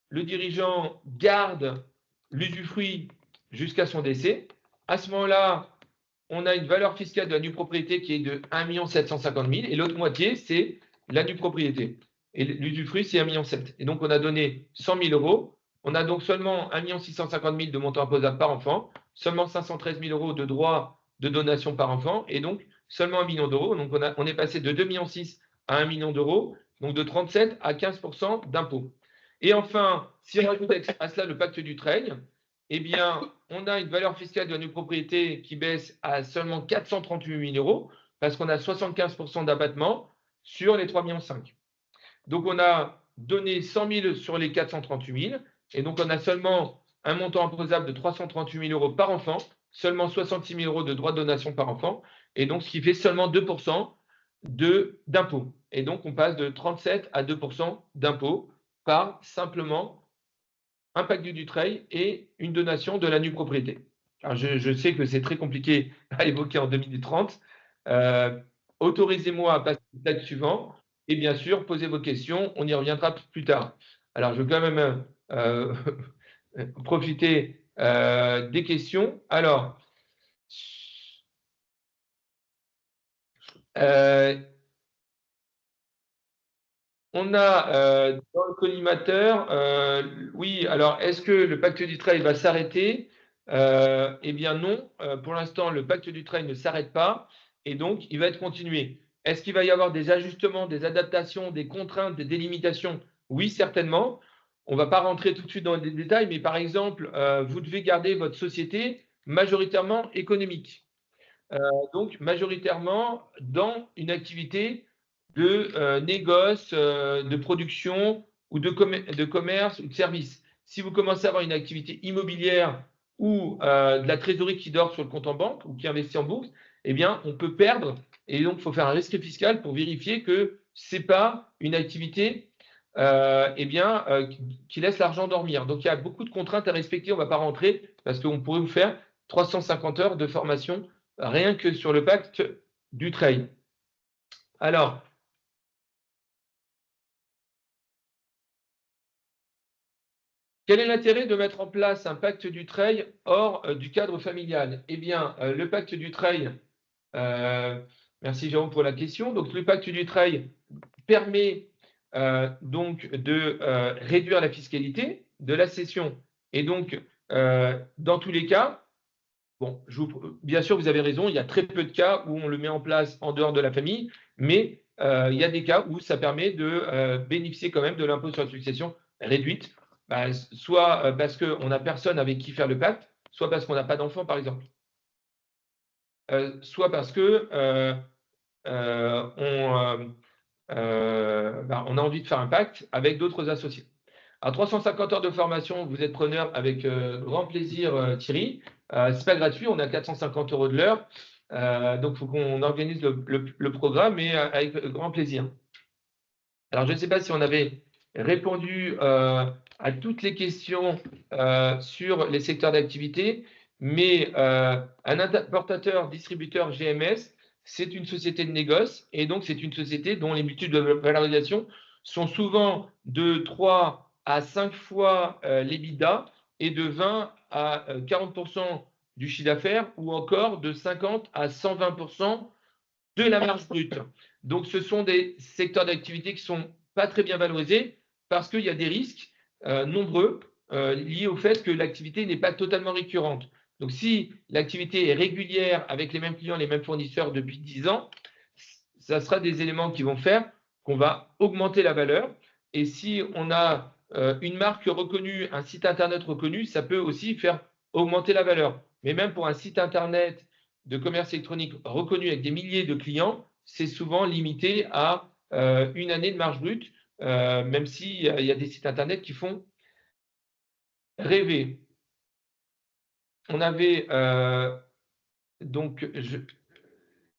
le dirigeant, gardent l'usufruit jusqu'à son décès. À ce moment-là, on a une valeur fiscale de la nue propriété qui est de 1 750 000 et l'autre moitié, c'est la nue propriété. Et l'usufruit, c'est 1,7 million. Et donc, on a donné 100 000 euros. On a donc seulement 1 650 000 de montant imposable par enfant, seulement 513 000 euros de droits de donation par enfant et donc seulement 1 million d'euros. Donc, on est passé de 2,6 millions à 1 million d'euros, donc de 37 à 15% d'impôt. Et enfin, si on rajoute à cela le pacte du trail, eh bien, on a une valeur fiscale de la nue propriété qui baisse à seulement 438 000 euros parce qu'on a 75% d'abattement sur les 3,5 millions. Donc, on a donné 100 000 sur les 438 000 et donc on a seulement un montant imposable de 338 000 euros par enfant, seulement 66 000 euros de droits de donation par enfant et donc ce qui fait seulement 2% d'impôt. Et donc, on passe de 37 à 2% d'impôt par simplement un pacte du trail et une donation de la nue propriété. Alors, je sais que c'est très compliqué à évoquer en 2030. Autorisez-moi à passer au slide suivant et bien sûr, posez vos questions. On y reviendra plus tard. Alors, je vais quand même profiter des questions. Alors, on a dans le collimateur, oui, alors est-ce que le pacte du trail va s'arrêter? Eh bien non, pour l'instant, le pacte du trail ne s'arrête pas et donc il va être continué. Est-ce qu'il va y avoir des ajustements, des adaptations, des contraintes, des délimitations? Oui, certainement. On ne va pas rentrer tout de suite dans les détails, mais par exemple, vous devez garder votre société majoritairement économique. Donc majoritairement dans une activité de négoce, de production ou de commerce ou de service. Si vous commencez à avoir une activité immobilière ou de la trésorerie qui dort sur le compte en banque ou qui investit en bourse, eh bien, on peut perdre. Et donc, il faut faire un rescrit fiscal pour vérifier que ce n'est pas une activité qui laisse l'argent dormir. Donc, il y a beaucoup de contraintes à respecter. On ne va pas rentrer parce qu'on pourrait vous faire 350 heures de formation rien que sur le pacte du trail. Alors, Quel est l'intérêt de mettre en place un pacte Dutreil hors du cadre familial? Eh bien, le pacte Dutreil, merci Jérôme pour la question. Donc, le pacte Dutreil permet donc de réduire la fiscalité de la cession. Et donc, dans tous les cas, bon, bien sûr, vous avez raison, il y a très peu de cas où on le met en place en dehors de la famille, mais il y a des cas où ça permet de bénéficier quand même de l'impôt sur la succession réduite, soit parce qu'on n'a personne avec qui faire le pacte, soit parce qu'on n'a pas d'enfant, par exemple. Soit parce que on a envie de faire un pacte avec d'autres associés. À 350 heures de formation, vous êtes preneur avec grand plaisir, Thierry. C'est pas gratuit, on a 450 € de l'heure. Donc, il faut qu'on organise le programme, mais avec grand plaisir. Alors, je ne sais pas si on avait répondu à toutes les questions sur les secteurs d'activité, mais un importateur distributeur GMS, c'est une société de négoce, et donc c'est une société dont les multiples de valorisation sont souvent de 3 à 5 fois l'EBITDA et de 20 à 40% du chiffre d'affaires, ou encore de 50 à 120% de la marge brute. Donc, ce sont des secteurs d'activité qui ne sont pas très bien valorisés parce qu'il y a des risques nombreux liés au fait que l'activité n'est pas totalement récurrente. Donc, si l'activité est régulière avec les mêmes clients, les mêmes fournisseurs depuis 10 ans, ça sera des éléments qui vont faire qu'on va augmenter la valeur. Et si on a une marque reconnue, un site Internet reconnu, ça peut aussi faire augmenter la valeur. Mais même pour un site Internet de commerce électronique reconnu avec des milliers de clients, c'est souvent limité à une année de marge brute, même s'il y a des sites Internet qui font rêver. On avait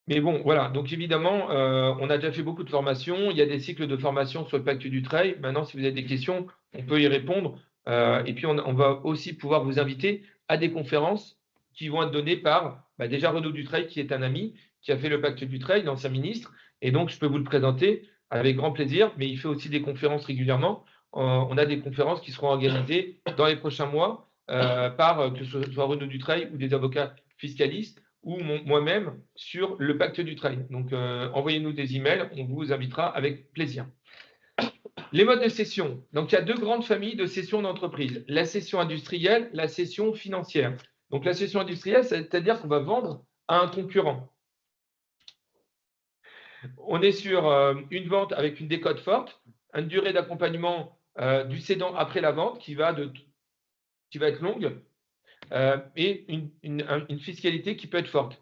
mais bon, voilà. Donc évidemment, on a déjà fait beaucoup de formations. Il y a des cycles de formation sur le pacte Dutreil. Maintenant, si vous avez des questions, on peut y répondre. Et puis, on va aussi pouvoir vous inviter à des conférences qui vont être données par déjà Renaud Dutreil, qui est un ami, qui a fait le pacte Dutreil, l'ancien ministre. Et donc, je peux vous le présenter avec grand plaisir. Mais il fait aussi des conférences régulièrement. On a des conférences qui seront organisées dans les prochains mois par que ce soit Renaud Dutreil ou des avocats fiscalistes ou moi-même sur le pacte Dutreil. Donc, envoyez-nous des emails, on vous invitera avec plaisir. Les modes de cession. Donc, il y a deux grandes familles de cession d'entreprise. La cession industrielle, la cession financière. Donc, la cession industrielle, c'est-à-dire qu'on va vendre à un concurrent. On est sur une vente avec une décote forte, une durée d'accompagnement du cédant après la vente qui va être longue, et une fiscalité qui peut être forte.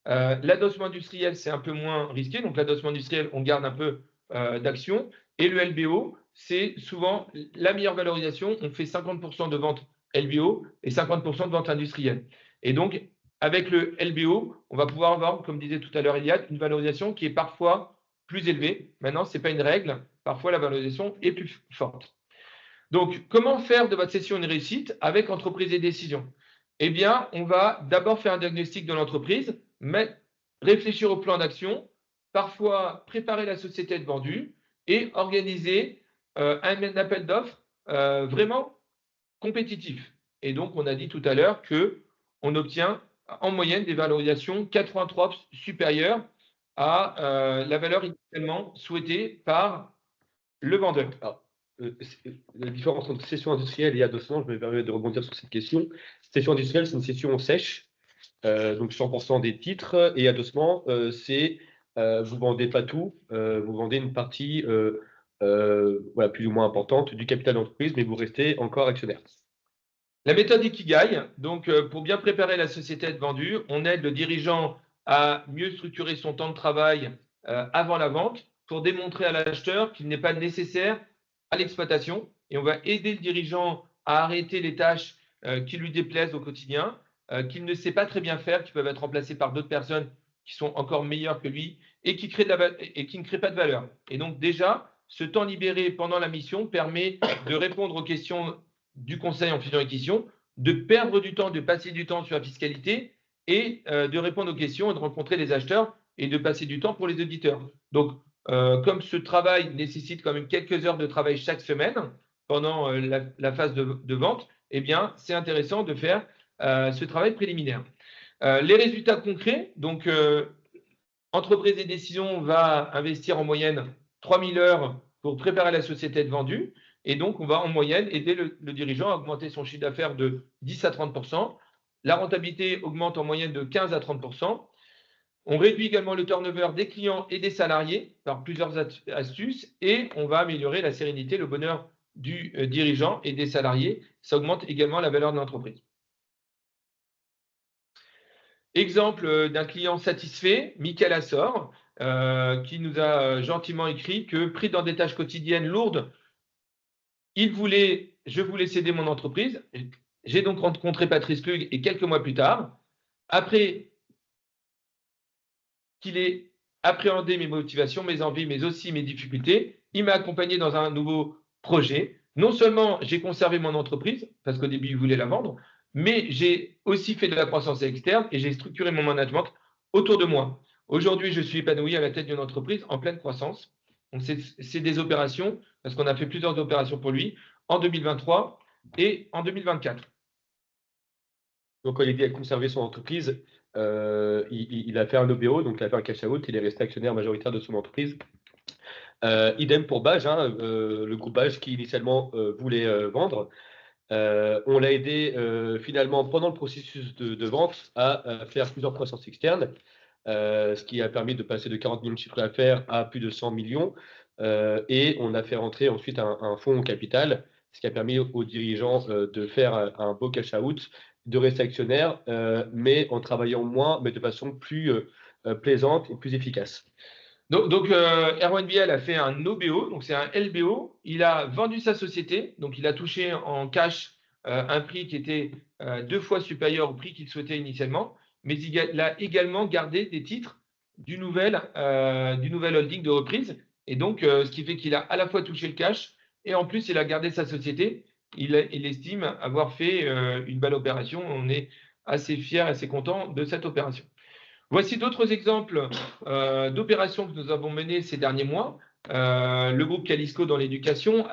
L'adossement industriel, c'est un peu moins risqué. Donc, l'adossement industriel, on garde un peu d'actions. Et le LBO, c'est souvent la meilleure valorisation. On fait 50% de vente LBO et 50% de vente industrielle. Et donc, avec le LBO, on va pouvoir avoir, comme disait tout à l'heure Eliade, une valorisation qui est parfois plus élevée. Maintenant, ce n'est pas une règle. Parfois, la valorisation est plus forte. Donc, comment faire de votre cession une réussite avec entreprise et décision? Eh bien, on va d'abord faire un diagnostic de l'entreprise, réfléchir au plan d'action, parfois préparer la société de vendu et organiser un appel d'offres vraiment compétitif. Et donc, on a dit tout à l'heure qu'on obtient en moyenne des valorisations 83 supérieures à la valeur initialement souhaitée par le vendeur. Alors, la différence entre cession industrielle et adossement, je me permets de rebondir sur cette question. Cession industrielle, c'est une cession sèche, donc 100% des titres, et adossement, c'est vous vendez pas tout, vous vendez une partie voilà, plus ou moins importante du capital d'entreprise, mais vous restez encore actionnaire. La méthode Ikigai, donc pour bien préparer la société à être vendue, on aide le dirigeant à mieux structurer son temps de travail avant la vente pour démontrer à l'acheteur qu'il n'est pas nécessaire à l'exploitation, et on va aider le dirigeant à arrêter les tâches qui lui déplaisent au quotidien, qu'il ne sait pas très bien faire, qui peuvent être remplacées par d'autres personnes qui sont encore meilleures que lui et qui ne créent pas de valeur. Et donc déjà, ce temps libéré pendant la mission permet de répondre aux questions du conseil en fusion-acquisition, de perdre du temps, de passer du temps sur la fiscalité et de répondre aux questions et de rencontrer les acheteurs et de passer du temps pour les auditeurs. Donc, comme ce travail nécessite quand même quelques heures de travail chaque semaine, pendant la phase de vente, eh bien, c'est intéressant de faire ce travail préliminaire. Les résultats concrets, donc Entreprise et Décisions va investir en moyenne 3000 heures pour préparer la société à être vendue. Et donc, on va en moyenne aider le dirigeant à augmenter son chiffre d'affaires de 10 à 30%. La rentabilité augmente en moyenne de 15 à 30%. On réduit également le turnover des clients et des salariés par plusieurs astuces et on va améliorer la sérénité, le bonheur du dirigeant et des salariés. Ça augmente également la valeur de l'entreprise. Exemple d'un client satisfait, Michael Assor, qui nous a gentiment écrit que pris dans des tâches quotidiennes lourdes, je voulais céder mon entreprise. J'ai donc rencontré Patrice Klug et quelques mois plus tard, après qu'il ait appréhendé mes motivations, mes envies, mais aussi mes difficultés, il m'a accompagné dans un nouveau projet. Non seulement j'ai conservé mon entreprise, parce qu'au début, il voulait la vendre, mais j'ai aussi fait de la croissance externe et j'ai structuré mon management autour de moi. Aujourd'hui, je suis épanoui à la tête d'une entreprise en pleine croissance. Donc, c'est des opérations, parce qu'on a fait plusieurs opérations pour lui en 2023 et en 2024. Donc, Olivier a conservé son entreprise. Il a fait un OBO, donc il a fait un cash out. Il est resté actionnaire majoritaire de son entreprise. Idem pour Bage, le groupe Bage qui initialement voulait vendre. On l'a aidé finalement pendant le processus de vente à faire plusieurs croissances externes, ce qui a permis de passer de 40 millions de chiffre d'affaires à plus de 100 millions. Et on a fait rentrer ensuite un fonds au capital, ce qui a permis aux dirigeants de faire un beau cash out, de rester actionnaire, mais en travaillant moins, mais de façon plus plaisante et plus efficace. Donc Erwan Biel a fait un OBO, donc c'est un LBO. Il a vendu sa société, donc il a touché en cash un prix qui était 2 fois supérieur au prix qu'il souhaitait initialement, mais il a également gardé des titres du nouvel holding de reprise. Et donc, ce qui fait qu'il a à la fois touché le cash et en plus, il a gardé sa société. Il estime avoir fait une belle opération. On est assez fiers, assez contents de cette opération. Voici d'autres exemples d'opérations que nous avons menées ces derniers mois. Le groupe Calisco dans l'éducation,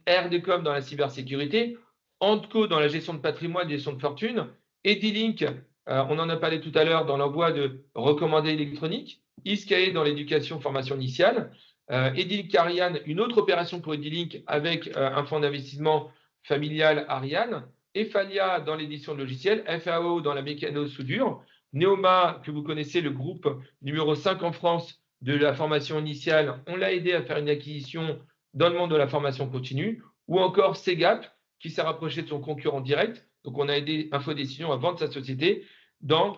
ARDCOM dans la cybersécurité, Antco dans la gestion de patrimoine et gestion de fortune, Edilink, on en a parlé tout à l'heure, dans l'envoi de recommandés électroniques, Iskae dans l'éducation formation initiale, Edilink Ariane, une autre opération pour Edilink avec un fonds d'investissement familial Ariane, Efalia dans l'édition de logiciels, FAO dans la mécano-soudure, Neoma, que vous connaissez, le groupe numéro 5 en France de la formation initiale, on l'a aidé à faire une acquisition dans le monde de la formation continue, ou encore Segap, qui s'est rapproché de son concurrent direct. Donc, on a aidé Infodécision à vendre sa société dans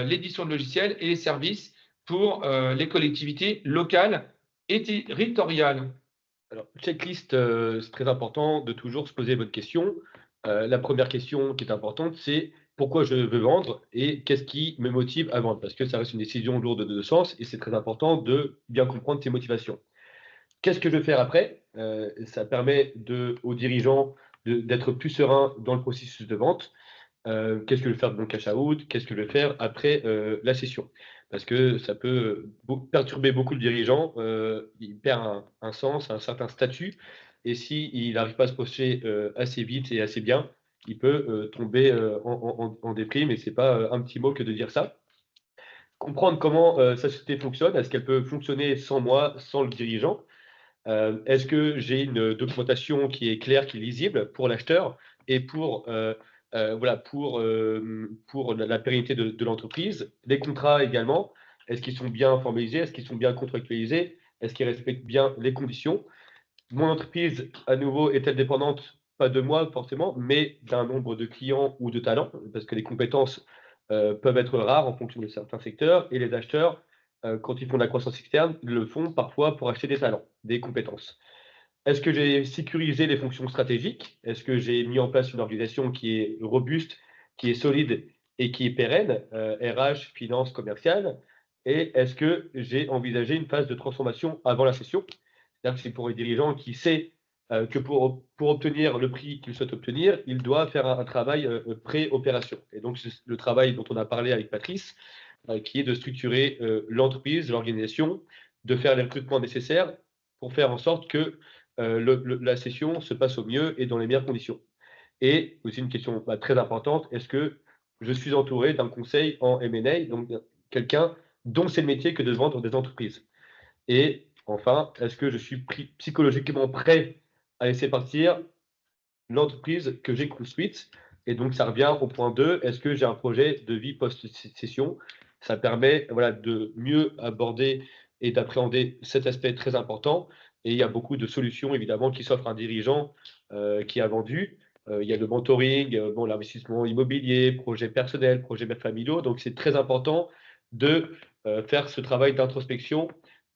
l'édition de logiciels et les services pour les collectivités locales et territoriales. Alors, checklist, c'est très important de toujours se poser les bonnes questions. La première question qui est importante, c'est pourquoi je veux vendre et qu'est-ce qui me motive à vendre? Parce que ça reste une décision lourde de sens et c'est très important de bien comprendre tes motivations. Qu'est-ce que je veux faire après? Ça permet aux dirigeants d'être plus sereins dans le processus de vente. Qu'est-ce que je vais faire de mon cash out? Qu'est-ce que je vais faire après la session? Parce que ça peut perturber beaucoup le dirigeant. Il perd un sens, un certain statut. Et s'il n'arrive pas à se projeter assez vite et assez bien, il peut tomber en déprime. Et ce n'est pas un petit mot que de dire ça. Comprendre comment sa société fonctionne. Est-ce qu'elle peut fonctionner sans moi, sans le dirigeant? Est-ce que j'ai une documentation qui est claire, qui est lisible pour l'acheteur et pour la pérennité de l'entreprise? Les contrats également, est-ce qu'ils sont bien formalisés? Est-ce qu'ils sont bien contractualisés? Est-ce qu'ils respectent bien les conditions? Mon entreprise, à nouveau, est-elle dépendante, pas de moi forcément, mais d'un nombre de clients ou de talents? Parce que les compétences peuvent être rares en fonction de certains secteurs et les acheteurs, quand ils font de la croissance externe, le font parfois pour acheter des talents, des compétences. Est-ce que j'ai sécurisé les fonctions stratégiques? Est-ce que j'ai mis en place une organisation qui est robuste, qui est solide et qui est pérenne, RH, finance, commerciale? Et est-ce que j'ai envisagé une phase de transformation avant la session? C'est-à-dire que c'est pour les dirigeants qui sait que pour obtenir le prix qu'il souhaite obtenir, il doit faire un travail pré-opération. Et donc, c'est le travail dont on a parlé avec Patrice, qui est de structurer l'entreprise, l'organisation, de faire les recrutements nécessaires pour faire en sorte que la session se passe au mieux et dans les meilleures conditions. Et aussi une question très importante, est-ce que je suis entouré d'un conseil en M&A, donc quelqu'un dont c'est le métier que de vendre des entreprises? Et enfin, est-ce que je suis psychologiquement prêt à laisser partir l'entreprise que j'ai construite? Et donc, ça revient au point 2, est-ce que j'ai un projet de vie post-session? Ça permet de mieux aborder et d'appréhender cet aspect très important. Et il y a beaucoup de solutions, évidemment, qui s'offrent à un dirigeant qui a vendu. Il y a le mentoring, l'investissement immobilier, projet personnel, projets familiaux. Donc, c'est très important de faire ce travail d'introspection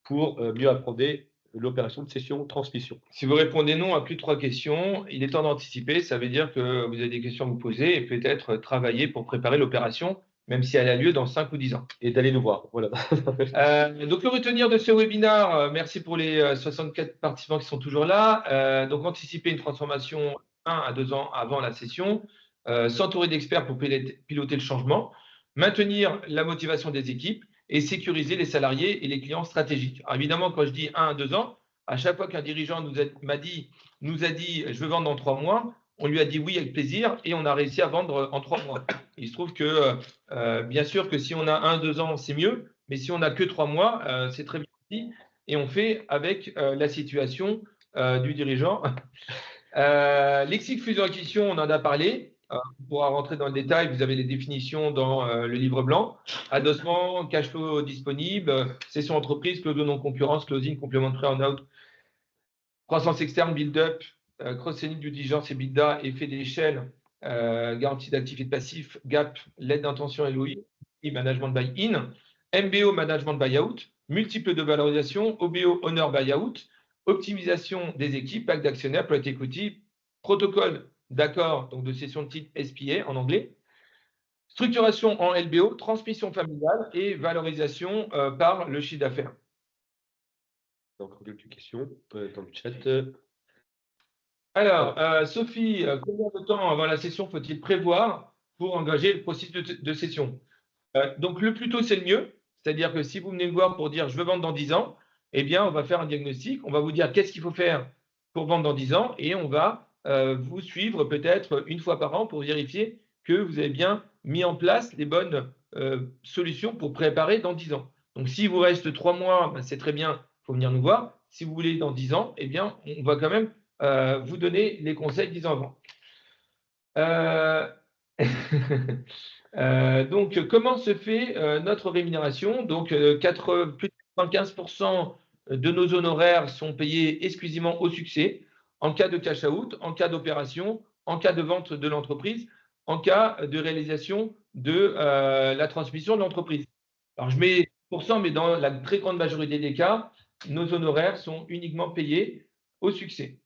pour mieux appréhender l'opération de cession-transmission. Si vous répondez non à plus de 3 questions, il est temps d'anticiper. Ça veut dire que vous avez des questions à vous poser et peut-être travailler pour préparer l'opération, même si elle a lieu dans 5 ou 10 ans. Et d'aller nous voir. Voilà. Donc, le retenir de ce webinaire, merci pour les 64 participants qui sont toujours là. Donc, anticiper une transformation 1 à 2 ans avant la session, s'entourer d'experts pour piloter le changement, maintenir la motivation des équipes et sécuriser les salariés et les clients stratégiques. Alors, évidemment, quand je dis 1 à 2 ans, à chaque fois qu'un dirigeant nous a dit je veux vendre dans 3 mois, on lui a dit oui avec plaisir et on a réussi à vendre en 3 mois. Il se trouve que, bien sûr, que si on a 1-2 ans, c'est mieux, mais si on n'a que 3 mois, c'est très bien aussi. Et on fait avec la situation du dirigeant. Lexique fusion-acquisition, on en a parlé. On pourra rentrer dans le détail. Vous avez les définitions dans le livre blanc. Adossement, cash flow disponible, cession entreprise, clause de non-concurrence, closing, complémentaire en-out, croissance externe, build-up, cross-selling, due diligence, EBITDA, effet d'échelle, garantie d'actifs et de passifs, gap, l'aide d'intention LOI, et management buy-in, MBO, management buy-out, multiples de valorisation, OBO, owner buy-out, optimisation des équipes, pacte d'actionnaires, private equity, protocole d'accord, donc de cession de titre SPA en anglais, structuration en LBO, transmission familiale et valorisation par le chiffre d'affaires. Encore quelques questions dans le chat. Alors, Sophie, combien de temps avant la session faut-il prévoir pour engager le processus de session? Donc, le plus tôt, c'est le mieux. C'est-à-dire que si vous venez me voir pour dire « je veux vendre dans 10 ans », eh bien, on va faire un diagnostic. On va vous dire qu'est-ce qu'il faut faire pour vendre dans 10 ans et on va vous suivre peut-être une fois par an pour vérifier que vous avez bien mis en place les bonnes solutions pour préparer dans 10 ans. Donc, s'il vous reste 3 mois, ben, c'est très bien, il faut venir nous voir. Si vous voulez dans 10 ans, eh bien, on va quand même vous donner les conseils 10 ans avant. Donc, comment se fait notre rémunération? Donc, plus de 95% de nos honoraires sont payés exclusivement au succès, en cas de cash out, en cas d'opération, en cas de vente de l'entreprise, en cas de réalisation de la transmission de l'entreprise. Alors, je mets %, mais dans la très grande majorité des cas, nos honoraires sont uniquement payés au succès.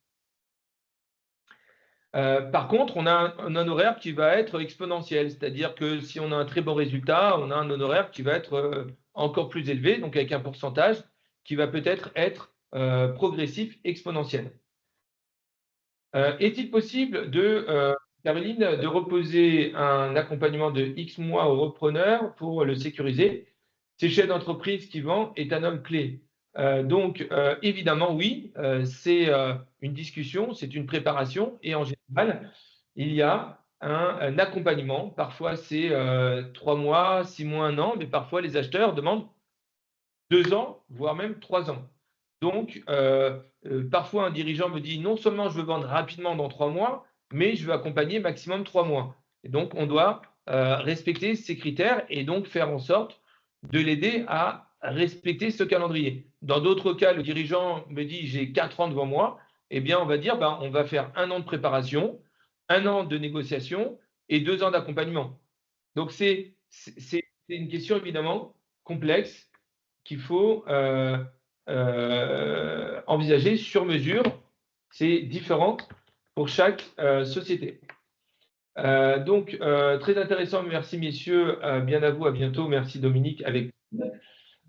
Par contre, on a un honoraire qui va être exponentiel, c'est-à-dire que si on a un très bon résultat, on a un honoraire qui va être encore plus élevé, donc avec un pourcentage qui va peut-être être progressif, exponentiel. Est-il possible Caroline, de reposer un accompagnement de X mois au repreneur pour le sécuriser? C'est chef d'entreprise qui vend est un homme clé. Donc, évidemment, oui, c'est une discussion, c'est une préparation et en général, il y a un accompagnement. Parfois, c'est 3 mois, 6 mois, 1 an, mais parfois, les acheteurs demandent 2 ans, voire même 3 ans. Donc, parfois, un dirigeant me dit non seulement je veux vendre rapidement dans 3 mois, mais je veux accompagner maximum 3 mois. Et donc, on doit respecter ces critères et donc faire en sorte de l'aider à respecter ce calendrier. Dans d'autres cas, le dirigeant me dit j'ai 4 ans devant moi, eh bien, on va dire on va faire 1 an de préparation, 1 an de négociation et 2 ans d'accompagnement. Donc, c'est une question évidemment complexe qu'il faut envisager sur mesure. C'est différent pour chaque société. Donc, très intéressant. Merci, messieurs. Bien à vous. À bientôt. Merci, Dominique.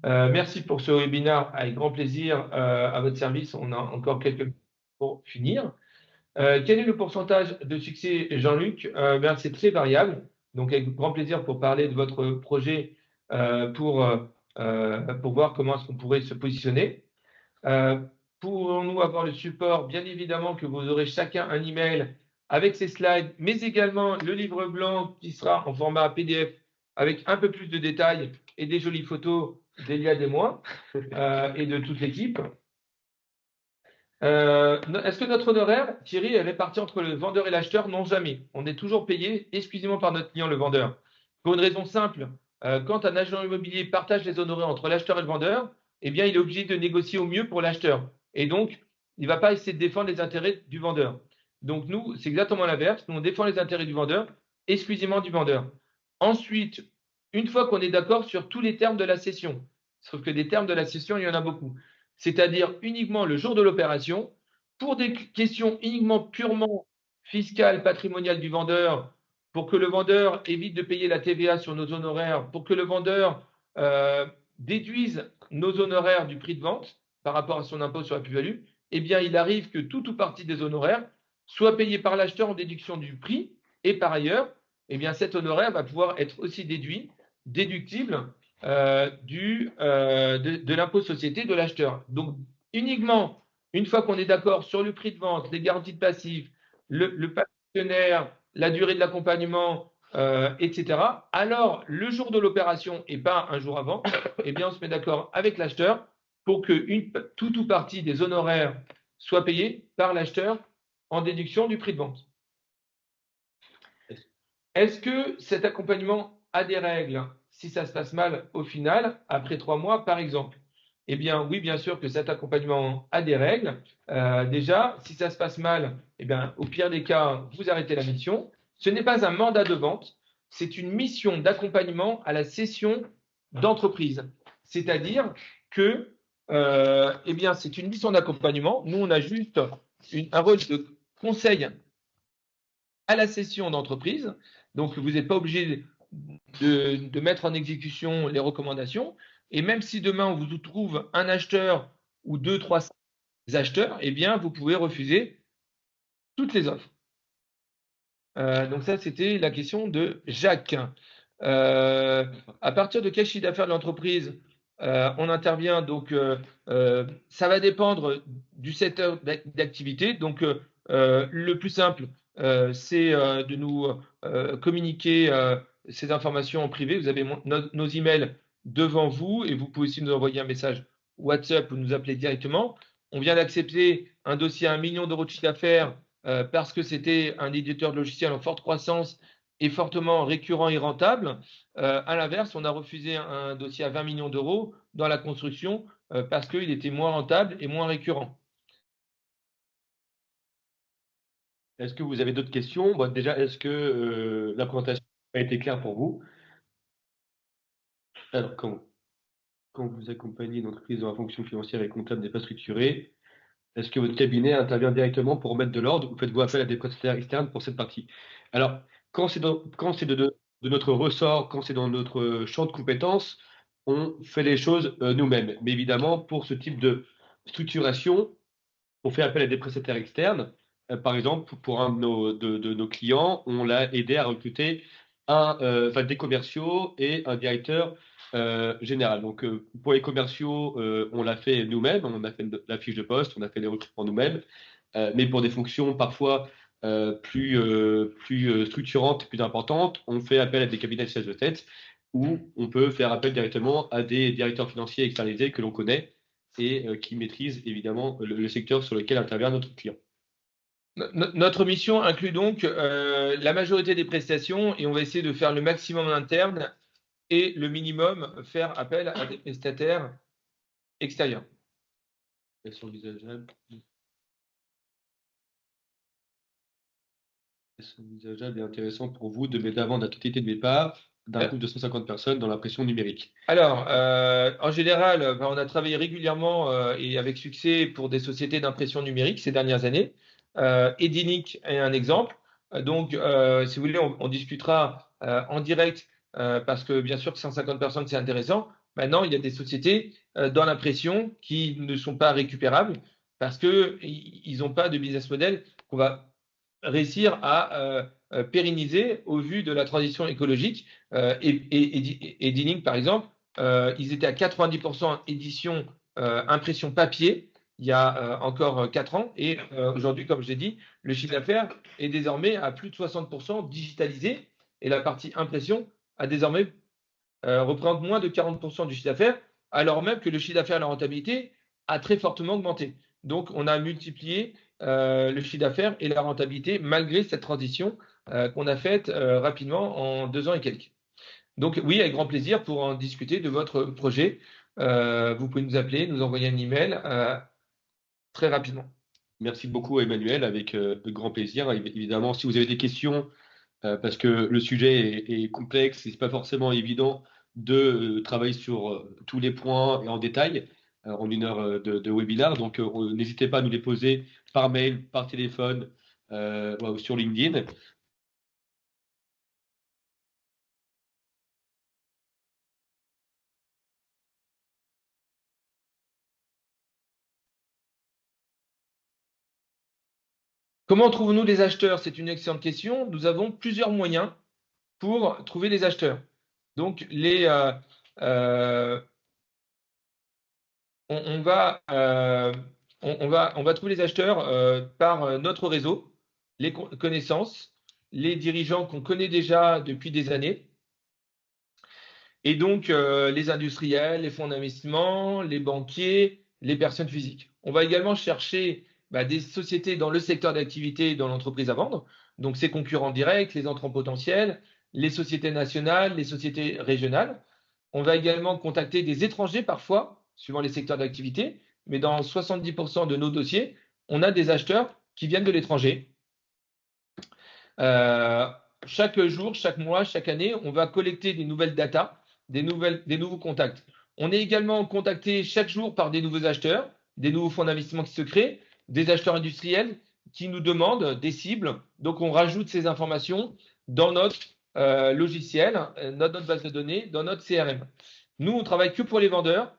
Merci pour ce webinaire. Avec grand plaisir à votre service. On a encore quelques minutes pour finir. Quel est le pourcentage de succès, Jean-Luc? C'est très variable. Donc, avec grand plaisir pour parler de votre projet pour voir comment est-ce qu'on pourrait se positionner. pourrons-nous avoir le support? Bien évidemment que vous aurez chacun un email avec ces slides, mais également le livre blanc qui sera en format PDF avec un peu plus de détails et des jolies photos d'Eliade et moi et de toute l'équipe. Est-ce que notre honoraire, Thierry, est réparti entre le vendeur et l'acheteur? Non, jamais. On est toujours payé exclusivement par notre client, le vendeur. Pour une raison simple, quand un agent immobilier partage les honoraires entre l'acheteur et le vendeur, eh bien, il est obligé de négocier au mieux pour l'acheteur. Et donc, il ne va pas essayer de défendre les intérêts du vendeur. Donc, nous, c'est exactement l'inverse. Nous, on défend les intérêts du vendeur, exclusivement du vendeur. Ensuite, une fois qu'on est d'accord sur tous les termes de la cession, sauf que des termes de la cession, il y en a beaucoup, c'est-à-dire uniquement le jour de l'opération, pour des questions uniquement purement fiscales, patrimoniales du vendeur, pour que le vendeur évite de payer la TVA sur nos honoraires, pour que le vendeur déduise nos honoraires du prix de vente par rapport à son impôt sur la plus-value, eh bien, il arrive que tout ou partie des honoraires soit payé par l'acheteur en déduction du prix, et par ailleurs, eh bien, cet honoraire va pouvoir être aussi déductible de l'impôt société de l'acheteur. Donc, uniquement une fois qu'on est d'accord sur le prix de vente, les garanties de passifs, le partenaire, la durée de l'accompagnement, etc., alors le jour de l'opération et pas un jour avant, eh bien, on se met d'accord avec l'acheteur pour que tout ou partie des honoraires soit payée par l'acheteur en déduction du prix de vente. Est-ce que cet accompagnement a des règles si ça se passe mal au final, après 3 mois, par exemple? Eh bien, oui, bien sûr que cet accompagnement a des règles. Déjà, si ça se passe mal, eh bien, au pire des cas, vous arrêtez la mission. Ce n'est pas un mandat de vente, c'est une mission d'accompagnement à la cession d'entreprise. C'est-à-dire que, eh bien, c'est une mission d'accompagnement. Nous, on a juste un rôle de conseil à la cession d'entreprise. Donc, vous n'êtes pas obligé de mettre en exécution les recommandations. Et même si demain, on vous trouve un acheteur ou 2, 3 acheteurs, eh bien, vous pouvez refuser toutes les offres. Donc, ça, c'était la question de Jacques. À partir de quel chiffre d'affaires de l'entreprise on intervient? Donc, ça va dépendre du secteur d'activité. Donc, le plus simple, c'est de nous communiquer ces informations en privé. Vous avez nos emails devant vous et vous pouvez aussi nous envoyer un message WhatsApp ou nous appeler directement. On vient d'accepter un dossier à 1 million d'euros de chiffre d'affaires parce que c'était un éditeur de logiciels en forte croissance et fortement récurrent et rentable. À l'inverse, on a refusé un dossier à 20 millions d'euros dans la construction parce qu'il était moins rentable et moins récurrent. Est-ce que vous avez d'autres questions? Bon, déjà, est-ce que la présentation a été claire pour vous? Alors, quand vous accompagnez une entreprise dans la fonction financière et comptable n'est pas structurée, est-ce que votre cabinet intervient directement pour remettre de l'ordre ou faites-vous appel à des prestataires externes pour cette partie? Alors, quand c'est de notre ressort, quand c'est dans notre champ de compétences, on fait les choses nous-mêmes. Mais évidemment, pour ce type de structuration, on fait appel à des prestataires externes. Par exemple, pour un de nos clients, on l'a aidé à recruter des commerciaux et un directeur général. Donc, pour les commerciaux, on l'a fait nous-mêmes, on a fait la fiche de poste, on a fait les recrutements nous-mêmes. Mais pour des fonctions parfois plus structurantes, plus importantes, on fait appel à des cabinets de chasse de tête où on peut faire appel directement à des directeurs financiers externalisés que l'on connaît et qui maîtrisent évidemment le secteur sur lequel intervient notre client. Notre mission inclut donc la majorité des prestations et on va essayer de faire le maximum en interne et le minimum faire appel à des prestataires extérieurs. Est-ce envisageable et intéressant pour vous de mettre avant la totalité de mes parts d'un groupe de 150 personnes dans la pression numérique? Alors, en général, on a travaillé régulièrement et avec succès pour des sociétés d'impression numérique ces dernières années. Edinic est un exemple. Donc, si vous voulez, on discutera en direct parce que bien sûr que 150 personnes, c'est intéressant. Maintenant, il y a des sociétés dans l'impression qui ne sont pas récupérables parce qu'ils n'ont pas de business model qu'on va réussir à pérenniser au vu de la transition écologique. Et Dinning, par exemple, ils étaient à 90% édition impression papier il y a encore 4 ans. Et aujourd'hui, comme je l'ai dit, le chiffre d'affaires est désormais à plus de 60% digitalisé et la partie impression a désormais représente moins de 40% du chiffre d'affaires, alors même que le chiffre d'affaires et la rentabilité a très fortement augmenté. Donc, on a multiplié le chiffre d'affaires et la rentabilité malgré cette transition qu'on a faite rapidement en 2 ans et quelques. Donc, oui, avec grand plaisir pour en discuter de votre projet. Vous pouvez nous appeler, nous envoyer un email très rapidement. Merci beaucoup, Emmanuel, avec grand plaisir. Évidemment, si vous avez des questions, parce que le sujet est complexe et c'est pas forcément évident de travailler sur tous les points et en détail en 1 heure de webinaire. Donc, n'hésitez pas à nous les poser par mail, par téléphone ou sur LinkedIn. Comment trouvons-nous les acheteurs? C'est une excellente question. Nous avons plusieurs moyens pour trouver les acheteurs. Donc, on va trouver les acheteurs par notre réseau, les connaissances, les dirigeants qu'on connaît déjà depuis des années, et donc les industriels, les fonds d'investissement, les banquiers, les personnes physiques. On va également chercher des sociétés dans le secteur d'activité dans l'entreprise à vendre, donc ses concurrents directs, les entrants potentiels, les sociétés nationales, les sociétés régionales. On va également contacter des étrangers parfois, suivant les secteurs d'activité, mais dans 70% de nos dossiers, on a des acheteurs qui viennent de l'étranger. Chaque jour, chaque mois, chaque année, on va collecter des nouvelles datas, des nouveaux contacts. On est également contacté chaque jour par des nouveaux acheteurs, des nouveaux fonds d'investissement qui se créent, des acheteurs industriels qui nous demandent des cibles. Donc, on rajoute ces informations dans notre logiciel, dans notre base de données, dans notre CRM. Nous, on travaille que pour les vendeurs,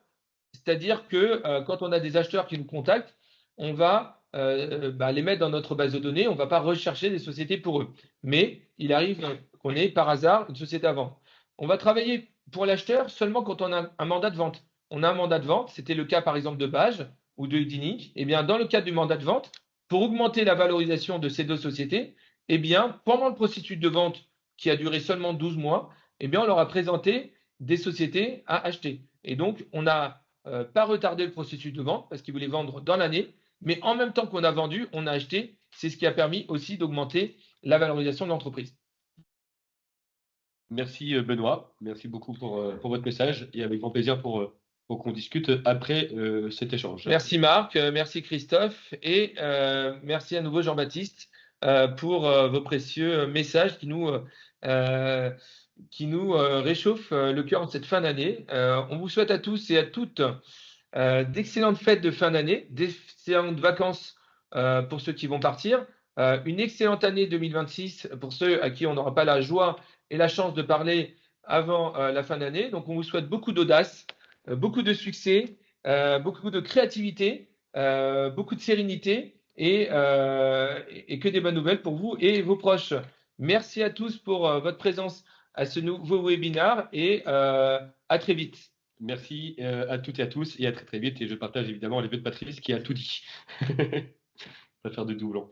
c'est-à-dire que quand on a des acheteurs qui nous contactent, on va les mettre dans notre base de données, on ne va pas rechercher des sociétés pour eux. Mais il arrive qu'on ait par hasard une société à vendre. On va travailler pour l'acheteur seulement quand on a un mandat de vente. On a un mandat de vente, c'était le cas par exemple de Bage ou de Udinic. Eh bien, dans le cadre du mandat de vente, pour augmenter la valorisation de ces deux sociétés, eh bien, pendant le processus de vente qui a duré seulement 12 mois, eh bien, on leur a présenté des sociétés à acheter. Et donc, on n'a pas retardé le processus de vente parce qu'ils voulaient vendre dans l'année, mais en même temps qu'on a vendu, on a acheté. C'est ce qui a permis aussi d'augmenter la valorisation de l'entreprise. Merci Benoît, merci beaucoup pour votre message et avec grand plaisir pour qu'on discute après cet échange. Merci Marc, merci Christophe et merci à nouveau Jean-Baptiste pour vos précieux messages qui nous réchauffent le cœur en cette fin d'année. On vous souhaite à tous et à toutes d'excellentes fêtes de fin d'année, d'excellentes vacances pour ceux qui vont partir, une excellente année 2026 pour ceux à qui on n'aura pas la joie et la chance de parler avant la fin d'année. Donc, on vous souhaite beaucoup d'audace, beaucoup de succès, beaucoup de créativité, beaucoup de sérénité et que des bonnes nouvelles pour vous et vos proches. Merci à tous pour votre présence à ce nouveau webinaire et à très vite. Merci à toutes et à tous et à très très vite. Et je partage évidemment les vœux de Patrice qui a tout dit. Pas faire de doublons.